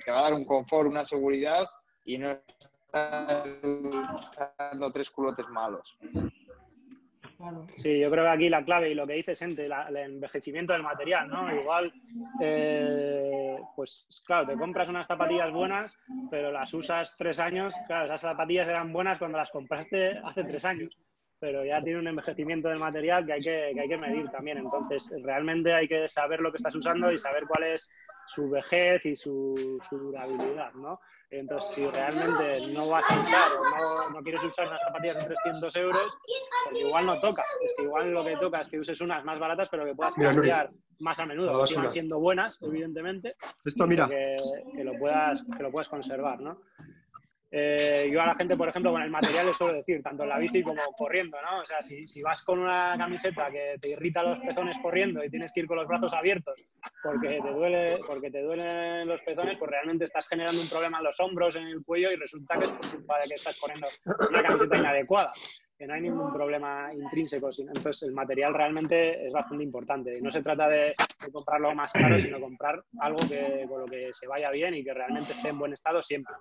te va a dar un confort, una seguridad y no estar usando 3 culotes malos. Claro. Sí, yo creo que aquí la clave y lo que dices, Ente, el envejecimiento del material, ¿no? Igual, pues claro, te compras unas zapatillas buenas, pero las usas 3 años. Claro, esas zapatillas eran buenas cuando las compraste hace 3 años, pero ya tiene un envejecimiento del material que hay que medir también. Entonces, realmente hay que saber lo que estás usando y saber cuál es su vejez y su durabilidad, ¿no? Entonces, si realmente no vas a usar o no quieres usar unas zapatillas de 300 euros, porque igual no toca. Es que igual lo que toca es que uses unas más baratas, pero que puedas cambiar más a menudo, que sigan siendo buenas, evidentemente, Esto, mira. que lo puedas conservar, ¿no? Yo a la gente, por ejemplo, con el material les suelo decir, tanto en la bici como corriendo, ¿no? O sea, si vas con una camiseta que te irrita los pezones corriendo y tienes que ir con los brazos abiertos porque te duelen los pezones, pues realmente estás generando un problema en los hombros, en el cuello, y resulta que es por culpa de que estás corriendo una camiseta inadecuada, que no hay ningún problema intrínseco. Entonces, el material realmente es bastante importante. Y no se trata de comprarlo más caro, sino comprar algo con lo que se vaya bien y que realmente esté en buen estado siempre.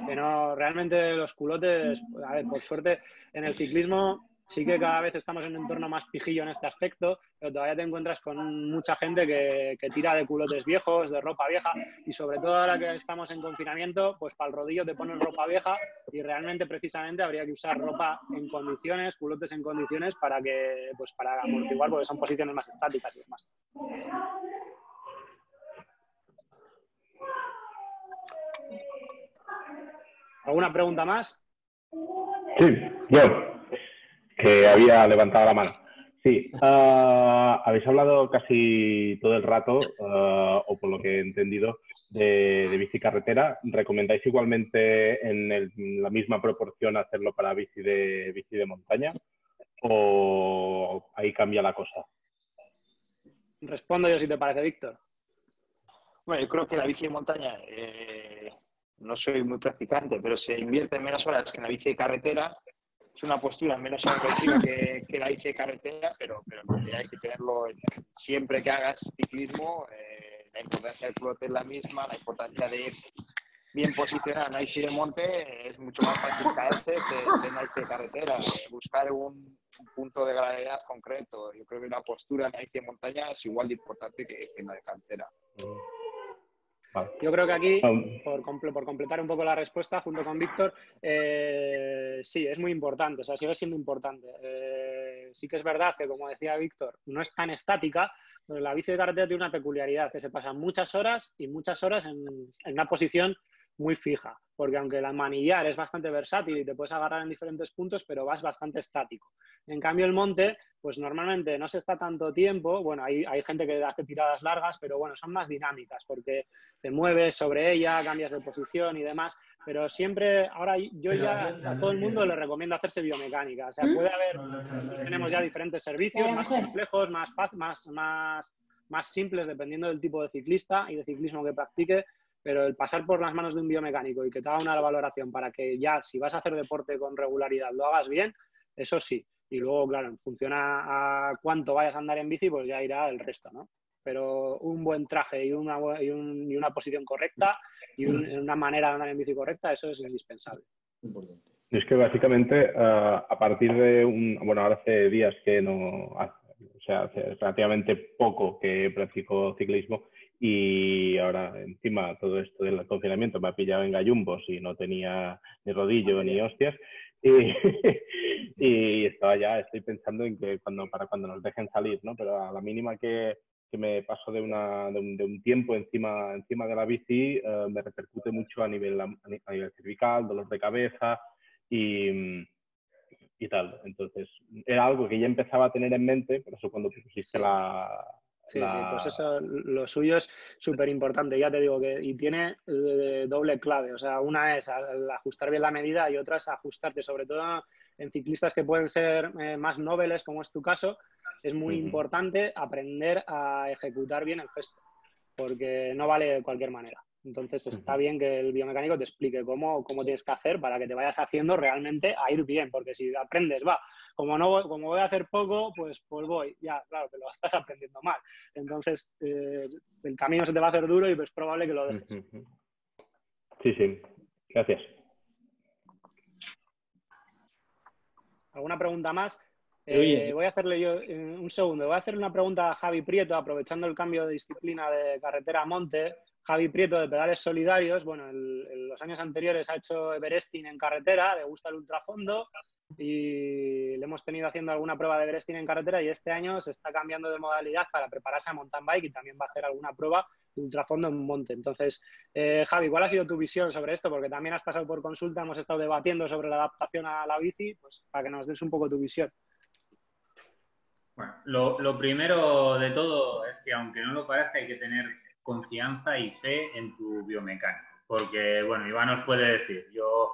Que no, realmente los culotes, a ver, por suerte, en el ciclismo sí que cada vez estamos en un entorno más pijillo en este aspecto, pero todavía te encuentras con mucha gente que tira de culotes viejos, de ropa vieja, y sobre todo ahora que estamos en confinamiento, pues para el rodillo te ponen ropa vieja y realmente precisamente habría que usar ropa en condiciones, culotes en condiciones para amortiguar, porque son posiciones más estáticas y demás. ¿Alguna pregunta más? Sí, yo, que había levantado la mano. Sí, habéis hablado casi todo el rato, o por lo que he entendido, de bici carretera. ¿Recomendáis igualmente en la misma proporción hacerlo para bici de montaña? ¿O ahí cambia la cosa? Respondo yo si te parece, Víctor. Bueno, yo creo que la bici de montaña, no soy muy practicante, pero se invierte menos horas que en la bici de carretera. Es una postura menos agresiva que la bici de carretera, pero hay que tenerlo siempre que hagas ciclismo. La importancia del culote es la misma, la importancia de ir bien posicionado en la bici de monte es mucho más fácil caerse que en la bici de carretera. Buscar un punto de gravedad concreto. Yo creo que la postura en la bici de montaña es igual de importante que en la de carretera. Yo creo que aquí, por completar un poco la respuesta junto con Víctor, sí, es muy importante, o sea, sigue siendo importante. Sí que es verdad que, como decía Víctor, no es tan estática, pero la bici de carretera tiene una peculiaridad, que se pasan muchas horas y muchas horas en una posición muy fija, porque aunque la manillar es bastante versátil y te puedes agarrar en diferentes puntos, pero vas bastante estático. En cambio, el monte, pues normalmente no se está tanto tiempo, bueno, hay gente que hace tiradas largas, pero bueno, son más dinámicas, porque te mueves sobre ella, cambias de posición y demás, pero siempre, ahora yo ya a todo el mundo le recomiendo hacerse biomecánica, o sea, puede haber, tenemos ya diferentes servicios, más complejos, más simples, dependiendo del tipo de ciclista y de ciclismo que practique, pero el pasar por las manos de un biomecánico y que te haga una valoración para que ya, si vas a hacer deporte con regularidad, lo hagas bien, eso sí. Y luego, claro, en función a cuánto vayas a andar en bici, pues ya irá el resto, ¿no? Pero un buen traje y una posición correcta y una manera de andar en bici correcta, eso es indispensable. Es que básicamente, a partir de bueno, ahora hace días que no, o sea, hace relativamente poco que practico ciclismo, y ahora encima todo esto del confinamiento me ha pillado en gallumbos y no tenía ni rodillo ni hostias, y estoy pensando en que para cuando nos dejen salir, ¿no? Pero a la mínima que me paso de un tiempo encima de la bici, me repercute mucho a nivel cervical, dolor de cabeza y tal. Entonces, era algo que ya empezaba a tener en mente, por eso cuando pusiste Sí, pues eso, lo suyo es súper importante, ya te digo, y tiene doble clave. O sea, una es ajustar bien la medida y otra es ajustarte, sobre todo en ciclistas que pueden ser más nobles, como es tu caso, es muy importante aprender a ejecutar bien el gesto, porque no vale de cualquier manera. Entonces está bien que el biomecánico te explique cómo tienes que hacer para que te vayas haciendo realmente a ir bien, porque si aprendes, como voy a hacer poco, pues voy, ya, claro, que lo estás aprendiendo mal. Entonces el camino se te va a hacer duro y es probable que lo dejes. Sí, gracias. ¿Alguna pregunta más? Voy a hacerle yo un segundo. Voy a hacer una pregunta a Javi Prieto, aprovechando el cambio de disciplina de carretera a monte. Javi Prieto, de Pedales Solidarios. Bueno, en los años anteriores ha hecho Everesting en carretera, le gusta el ultrafondo y le hemos tenido haciendo alguna prueba de Everesting en carretera, y este año se está cambiando de modalidad para prepararse a mountain bike y también va a hacer alguna prueba de ultrafondo en monte. Entonces, Javi, ¿cuál ha sido tu visión sobre esto? Porque también has pasado por consulta, hemos estado debatiendo sobre la adaptación a la bici, pues para que nos des un poco tu visión. Bueno, lo primero de todo es que, aunque no lo parezca, hay que tener confianza y fe en tu biomecánico. Porque, bueno, Iván os puede decir, yo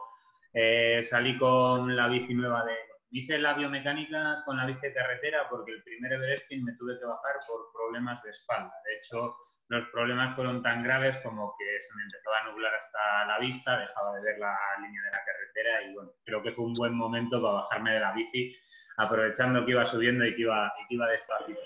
salí con la bici nueva hice la biomecánica con la bici de carretera porque el primer Everesting me tuve que bajar por problemas de espalda. De hecho, los problemas fueron tan graves como que se me empezaba a nublar hasta la vista, dejaba de ver la línea de la carretera y, bueno, creo que fue un buen momento para bajarme de la bici, aprovechando que iba subiendo y que iba despacito.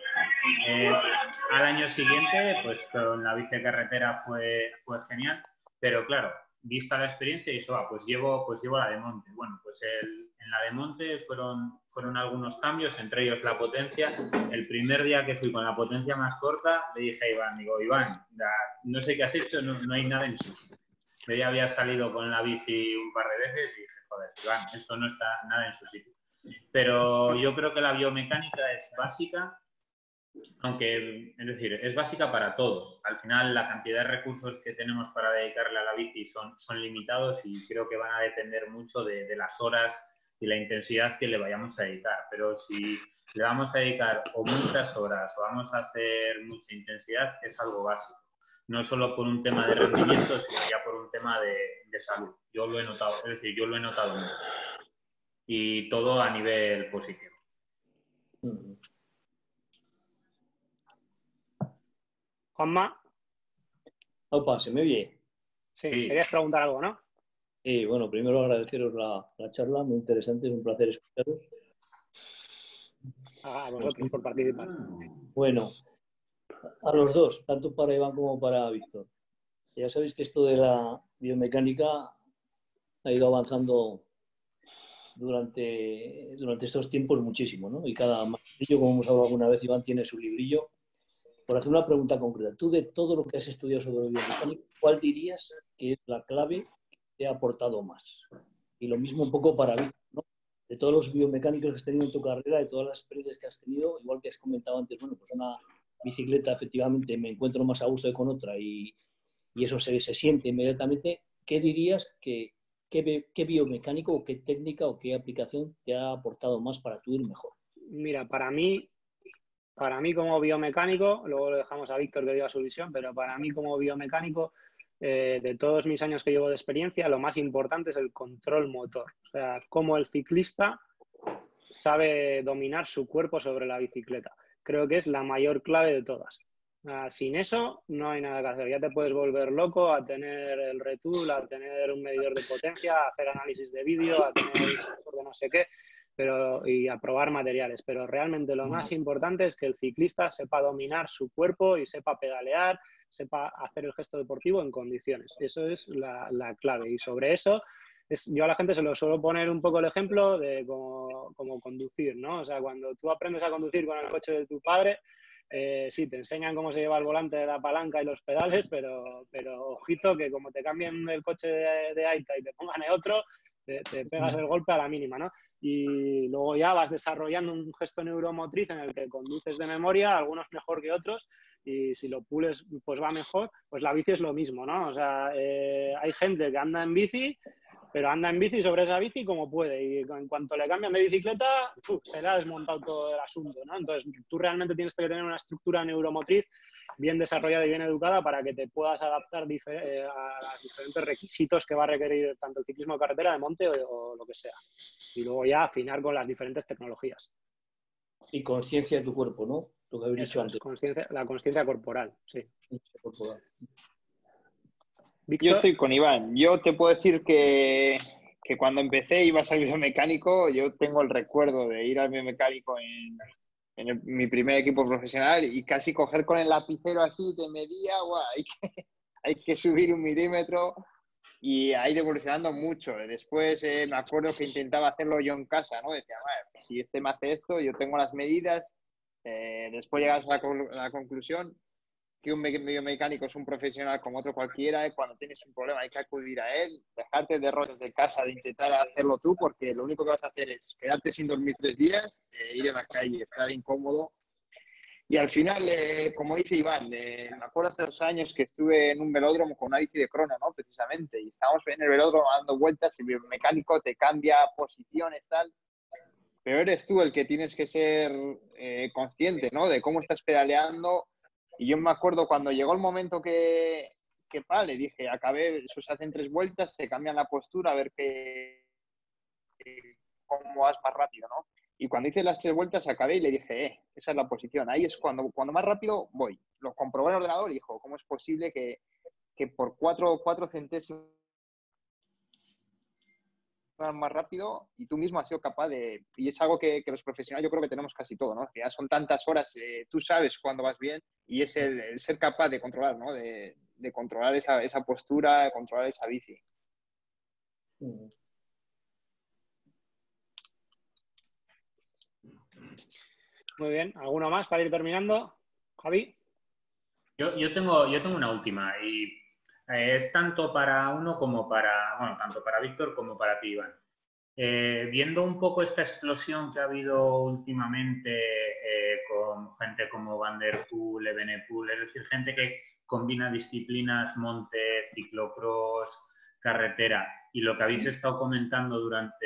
Al año siguiente, pues con la bici de carretera fue genial, pero claro, vista la experiencia y eso, pues llevo la de monte. Bueno, pues en la de monte fueron algunos cambios, entre ellos la potencia. El primer día que fui con la potencia más corta, le dije a Iván, Iván, no sé qué has hecho, no hay nada en su sitio. Yo ya había salido con la bici un par de veces y dije, joder, Iván, esto no está nada en su sitio. Pero yo creo que la biomecánica es básica, aunque, es decir, es básica para todos. Al final, la cantidad de recursos que tenemos para dedicarle a la bici son limitados y creo que van a depender mucho de las horas y la intensidad que le vayamos a dedicar. Pero si le vamos a dedicar o muchas horas o vamos a hacer mucha intensidad, es algo básico. No solo por un tema de rendimiento, sino ya por un tema de salud. Yo lo he notado, es decir, yo lo he notado mucho. Y todo a nivel positivo. Juanma. Opa, ¿se me oye? Sí, querías preguntar algo, ¿no? Sí, bueno, primero agradeceros la charla, muy interesante, es un placer escucharos. A vosotros por participar. Bueno, a los dos, tanto para Iván como para Víctor. Ya sabéis que esto de la biomecánica ha ido avanzando durante estos tiempos muchísimo, ¿no? Y cada maestrillo, como hemos hablado alguna vez, Iván, tiene su librillo. Por hacer una pregunta concreta, tú de todo lo que has estudiado sobre biomecánica, ¿cuál dirías que es la clave que te ha aportado más? Y lo mismo un poco para Víctor, ¿no? De todos los biomecánicos que has tenido en tu carrera, de todas las experiencias que has tenido, igual que has comentado antes, bueno, pues una bicicleta efectivamente me encuentro más a gusto que con otra y eso se siente inmediatamente. ¿Qué dirías qué biomecánico o qué técnica o qué aplicación te ha aportado más para tu ir mejor? Mira, para mí como biomecánico, luego lo dejamos a Víctor que diga su visión, pero para mí como biomecánico, de todos mis años que llevo de experiencia, lo más importante es el control motor. O sea, cómo el ciclista sabe dominar su cuerpo sobre la bicicleta. Creo que es la mayor clave de todas. Sin eso no hay nada que hacer. Ya te puedes volver loco a tener el retool, a tener un medidor de potencia, a hacer análisis de vídeo, a tener el sensor de no sé qué, y a probar materiales. Pero realmente lo más importante es que el ciclista sepa dominar su cuerpo y sepa pedalear, sepa hacer el gesto deportivo en condiciones. Eso es la clave. Y sobre eso, yo a la gente se lo suelo poner un poco el ejemplo de como conducir, ¿no? O sea, cuando tú aprendes a conducir con el coche de tu padre, sí, te enseñan cómo se lleva el volante de la palanca y los pedales, pero ojito que como te cambien el coche de Aita y te pongan el otro, te pegas el golpe a la mínima, ¿no? Y luego ya vas desarrollando un gesto neuromotriz en el que conduces de memoria, algunos mejor que otros, y si lo pules, pues va mejor. Pues la bici es lo mismo, ¿no? O sea, hay gente que anda en bici, pero anda en bici sobre esa bici como puede, y en cuanto le cambian de bicicleta, se le ha desmontado todo el asunto, ¿no? Entonces, tú realmente tienes que tener una estructura neuromotriz bien desarrollada y bien educada para que te puedas adaptar a los diferentes requisitos que va a requerir tanto el ciclismo de carretera, de monte o lo que sea. Y luego ya afinar con las diferentes tecnologías. Y conciencia de tu cuerpo, ¿no? Lo que habéis dicho antes. La conciencia corporal, sí. Yo Víctor. estoy con Iván. Yo te puedo decir que cuando empecé iba a ser biomecánico. Yo tengo el recuerdo de ir al biomecánico en mi primer equipo profesional y casi coger con el lapicero así, te medía, guau, hay que subir 1 milímetro y ha ido evolucionando mucho. Después me acuerdo que intentaba hacerlo yo en casa, ¿no? Decía, "Vale, si este me hace esto, yo tengo las medidas". Después llegas a la conclusión que un biomecánico es un profesional como otro cualquiera, y cuando tienes un problema hay que acudir a él, dejarte de roles de casa, de intentar hacerlo tú, porque lo único que vas a hacer es quedarte sin dormir 3 días, ir a la calle, estar incómodo. Y al final, como dice Iván, me acuerdo hace 2 años que estuve en un velódromo con una bici de crono, ¿no? Precisamente, y estábamos en el velódromo dando vueltas, y el biomecánico te cambia posiciones, tal, pero eres tú el que tienes que ser consciente, ¿no? De cómo estás pedaleando. Y yo me acuerdo cuando llegó el momento que vale, dije, acabé, eso se hacen 3 vueltas, te cambian la postura, a ver cómo vas más rápido, ¿no? Y cuando hice las 3 vueltas acabé y le dije, esa es la posición. Ahí es cuando más rápido voy. Lo comprobé en el ordenador y dijo, ¿cómo es posible que por 4 centésimos más rápido y tú mismo has sido capaz de... Y es algo que los profesionales yo creo que tenemos casi todo, ¿no? Que ya son tantas horas, tú sabes cuándo vas bien y es el ser capaz de controlar, ¿no? De controlar esa postura, de controlar esa bici. Muy bien. ¿Alguno más para ir terminando? Javi. Yo tengo una última y es tanto para uno como para, bueno, tanto para Víctor como para ti, Iván. Viendo un poco esta explosión que ha habido últimamente con gente como Van der Poel, Evenepoel, es decir, gente que combina disciplinas, monte, ciclocross, carretera, y lo que habéis estado comentando durante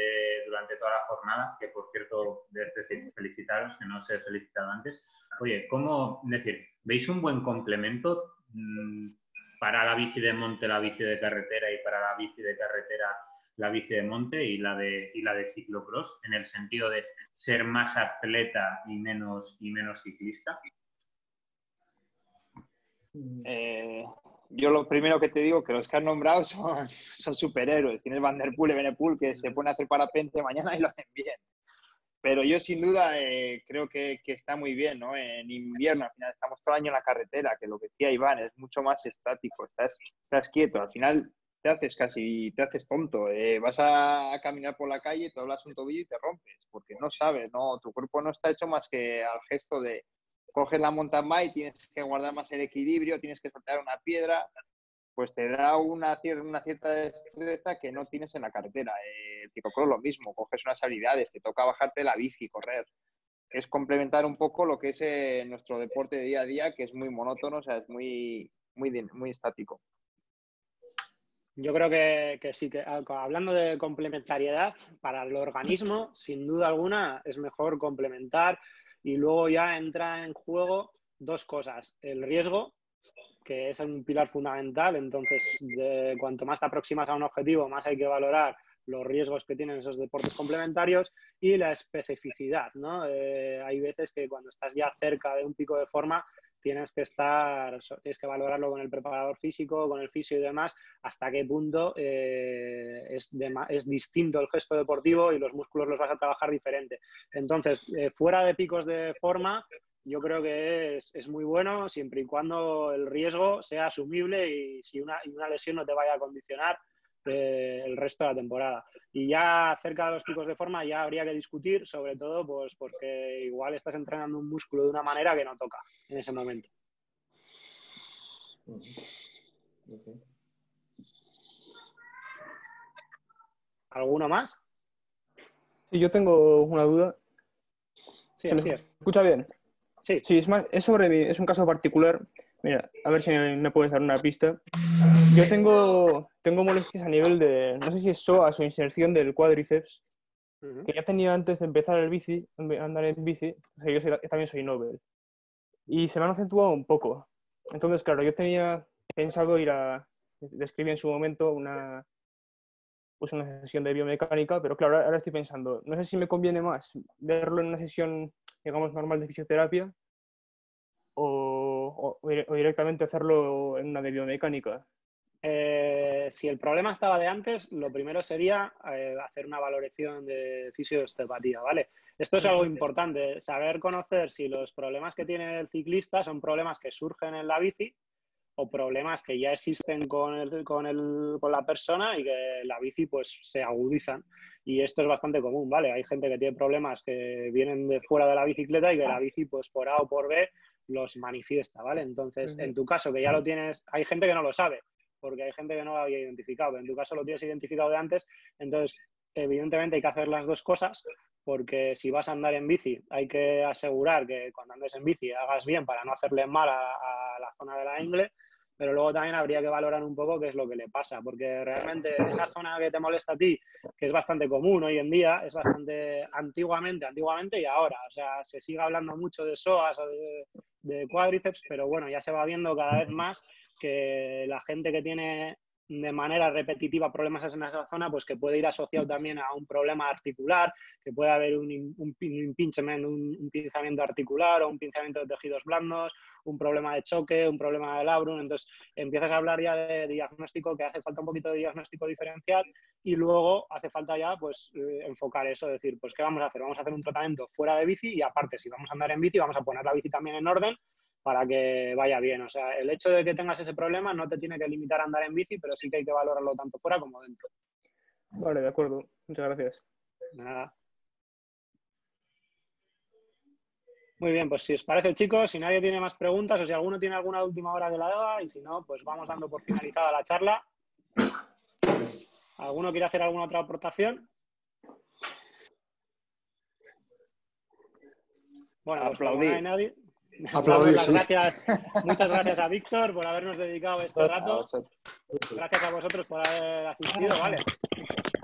toda la jornada, que por cierto, desde felicitaros, que no os he felicitado antes. Oye, ¿cómo decir? ¿Veis un buen complemento para la bici de monte, la bici de carretera, y para la bici de carretera, la bici de monte y la de ciclocross, en el sentido de ser más atleta y menos ciclista? Yo lo primero que te digo, que los que has nombrado son superhéroes. Tienes Van der Poel, Evenepoel, que se pone a hacer parapente mañana y lo hacen bien. Pero yo sin duda creo que está muy bien, ¿no? En invierno, al final estamos todo el año en la carretera, que lo que decía Iván es mucho más estático, estás quieto, al final te haces tonto. Vas a caminar por la calle, te doblas un tobillo y te rompes, porque no sabes, ¿no? Tu cuerpo no está hecho más que al gesto de coger la mountain bike, tienes que guardar más el equilibrio, tienes que soltar una piedra, pues te da una cierta destreza que no tienes en la carretera. El ciclocross lo mismo, coges unas habilidades, te toca bajarte la bici, correr. Es complementar un poco lo que es nuestro deporte de día a día, que es muy monótono, o sea, es muy estático. Yo creo que sí, que hablando de complementariedad, para el organismo, sin duda alguna, es mejor complementar, y luego ya entra en juego 2 cosas. El riesgo, que es un pilar fundamental, entonces cuanto más te aproximas a un objetivo, más hay que valorar los riesgos que tienen esos deportes complementarios, y la especificidad, ¿no? Hay veces que cuando estás ya cerca de un pico de forma, tienes que valorarlo con el preparador físico, con el fisio y demás, hasta qué punto es distinto el gesto deportivo y los músculos los vas a trabajar diferente. Entonces, fuera de picos de forma, yo creo que es muy bueno siempre y cuando el riesgo sea asumible y si una lesión no te vaya a condicionar el resto de la temporada. Y ya cerca de los picos de forma ya habría que discutir, sobre todo pues porque igual estás entrenando un músculo de una manera que no toca en ese momento. Okay. ¿Alguno más? Sí, yo tengo una duda. Sí, ¿Se me así es. escucha bien? Sí. Sí, es un caso particular. Mira, a ver si me puedes dar una pista. Yo tengo molestias a nivel de, no sé si es psoas o inserción del cuádriceps, que ya tenía antes de empezar andar en bici. O sea, yo también soy novel. Y se me han acentuado un poco. Entonces, claro, yo tenía pensado describí en su momento pues una sesión de biomecánica, pero claro, ahora estoy pensando, no sé si me conviene más verlo en una sesión, digamos, normal de fisioterapia o directamente hacerlo en una de biomecánica. Si el problema estaba de antes, lo primero sería hacer una valoración de fisioesteopatía, ¿vale? Esto es algo importante, saber conocer si los problemas que tiene el ciclista son problemas que surgen en la bici o problemas que ya existen con la persona y que la bici pues se agudizan. Y esto es bastante común, ¿vale? Hay gente que tiene problemas que vienen de fuera de la bicicleta y que la bici pues por A o por B los manifiesta, ¿vale? Entonces, en tu caso que ya lo tienes, hay gente que no lo sabe, porque hay gente que no lo había identificado, pero en tu caso lo tienes identificado de antes, entonces evidentemente hay que hacer las dos cosas, porque si vas a andar en bici hay que asegurar que cuando andes en bici hagas bien para no hacerle mal a la zona de la ingle, pero luego también habría que valorar un poco qué es lo que le pasa, porque realmente esa zona que te molesta a ti, que es bastante común hoy en día, es bastante antiguamente y ahora, o sea, se sigue hablando mucho de psoas o de cuádriceps, pero bueno, ya se va viendo cada vez más que la gente que tiene de manera repetitiva problemas en esa zona, pues que puede ir asociado también a un problema articular, que puede haber un pinzamiento articular o un pinzamiento de tejidos blandos, un problema de choque, un problema de labrum. Entonces empiezas a hablar ya de diagnóstico, que hace falta un poquito de diagnóstico diferencial y luego hace falta ya pues enfocar eso, decir, pues ¿qué vamos a hacer? Vamos a hacer un tratamiento fuera de bici y aparte, si vamos a andar en bici, vamos a poner la bici también en orden para que vaya bien. O sea, el hecho de que tengas ese problema no te tiene que limitar a andar en bici, pero sí que hay que valorarlo tanto fuera como dentro. Vale, de acuerdo. Muchas gracias. Nada. Muy bien, pues si os parece, chicos, si nadie tiene más preguntas o si alguno tiene alguna última hora que la haga, y si no, pues vamos dando por finalizada la charla. ¿Alguno quiere hacer alguna otra aportación? Bueno, pues como no hay nadie... Aplaudir, sí. Muchas gracias a Víctor por habernos dedicado este rato. Gracias a vosotros por haber asistido, ¿vale?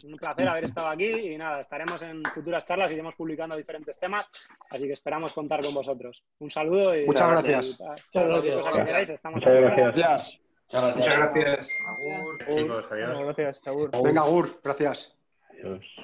Un placer haber estado aquí y nada, estaremos en futuras charlas, iremos publicando diferentes temas, así que esperamos contar con vosotros. Un saludo y... Muchas gracias. Muchas gracias. Muchas gracias. Chicos, adiós. Gracias, Agur. Venga, Agur, gracias. Adiós.